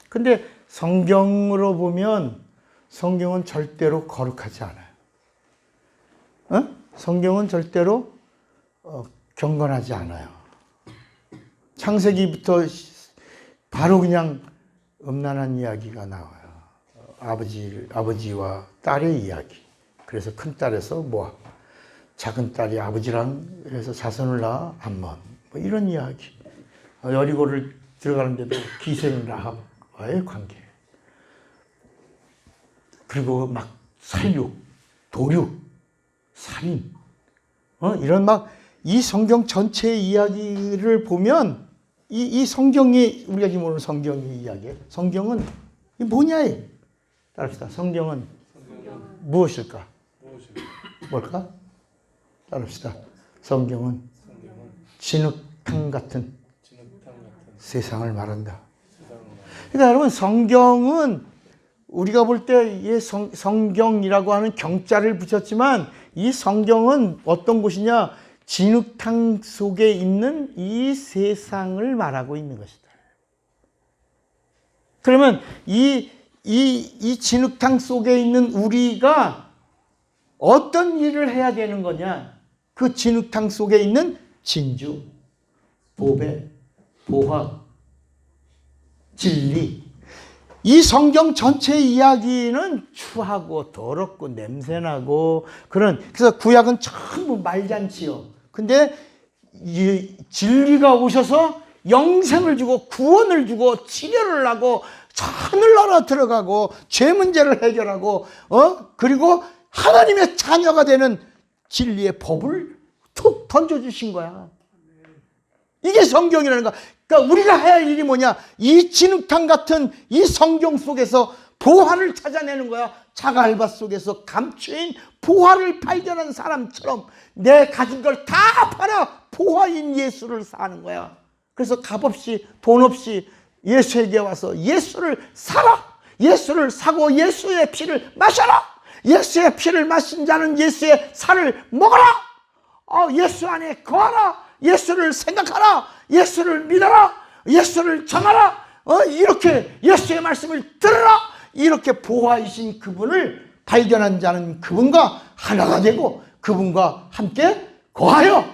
근데 성경으로 보면 성경은 절대로 거룩하지 않아요. 성경은 절대로 경건하지 않아요. 창세기부터 바로 그냥 음란한 이야기가 나와요. 아버지와 딸의 이야기. 그래서 큰 딸에서 모압, 작은 딸이 아버지랑 해서 자손을 낳아 암몬. 뭐 이런 이야기. 여리고를 들어가는데도 기생 라합과의 관계. 그리고 막 살육, 도륙, 살인. 이런 이 성경 전체의 이야기를 보면 이 성경이 우리가 지금 오늘 성경의 이야기예요. 성경은 뭐냐? 따릅시다. 성경은 무엇일까? 뭘까? 따릅시다. 성경은 진흙탕 같은 세상을 말한다. 그러니까 여러분 성경은 우리가 볼 때 성경이라고 하는 경자를 붙였지만 이 성경은 어떤 곳이냐? 진흙탕 속에 있는 이 세상을 말하고 있는 것이다. 그러면 이 진흙탕 속에 있는 우리가 어떤 일을 해야 되는 거냐? 그 진흙탕 속에 있는 진주, 보배, 보화, 진리. 이 성경 전체의 이야기는 추하고 더럽고 냄새나고 그래서 구약은 전부 말잔치요. 근데 이 진리가 오셔서 영생을 주고 구원을 주고 치료를 하고 하늘나라 들어가고 죄 문제를 해결하고 그리고 하나님의 자녀가 되는 진리의 법을 툭 던져주신 거야. 이게 성경이라는 거야. 그러니까 우리가 해야 할 일이 뭐냐? 이 진흙탕 같은 이 성경 속에서 보화를 찾아내는 거야. 자갈밭 속에서 감추인 보화를 발견한 사람처럼 내 가진 걸 다 팔아 보화인 예수를 사는 거야. 그래서 값없이 돈 없이 예수에게 와서 예수를 사라. 예수를 사고 예수의 피를 마셔라. 예수의 피를 마신 자는 예수의 살을 먹어라. 예수 안에 거하라. 예수를 생각하라. 예수를 믿어라. 예수를 정하라. 이렇게 예수의 말씀을 들으라. 이렇게 보화이신 그분을 발견한 자는 그분과 하나가 되고 그분과 함께 거하여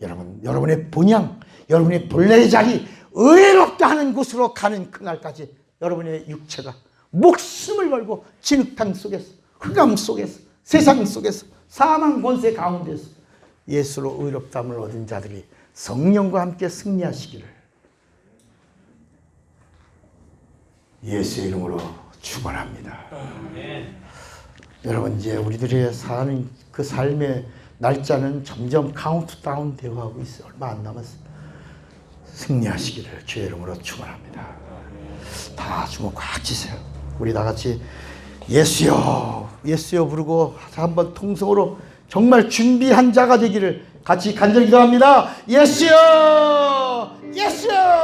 여러분, 여러분의 본향, 여러분의 본래의 자리, 의롭다 하는 곳으로 가는 그날까지 여러분의 육체가 목숨을 걸고 진흙탕 속에서, 흑암 속에서, 세상 속에서, 사망 권세 가운데서 예수로 의롭다함을 얻은 자들이 성령과 함께 승리하시기를 예수의 이름으로 축원합니다. 여러분, 이제 우리들의 사는 그 삶의 날짜는 점점 카운트다운 되어가고 있어요. 얼마 안 남았어요. 승리하시기를 주의 이름으로 축원합니다. 다 주먹 꽉 쥐세요. 우리 다 같이 예수여, 예수여 부르고 한번 통성으로 정말 준비한 자가 되기를 같이 간절히 기도합니다. 예수여, 예수여.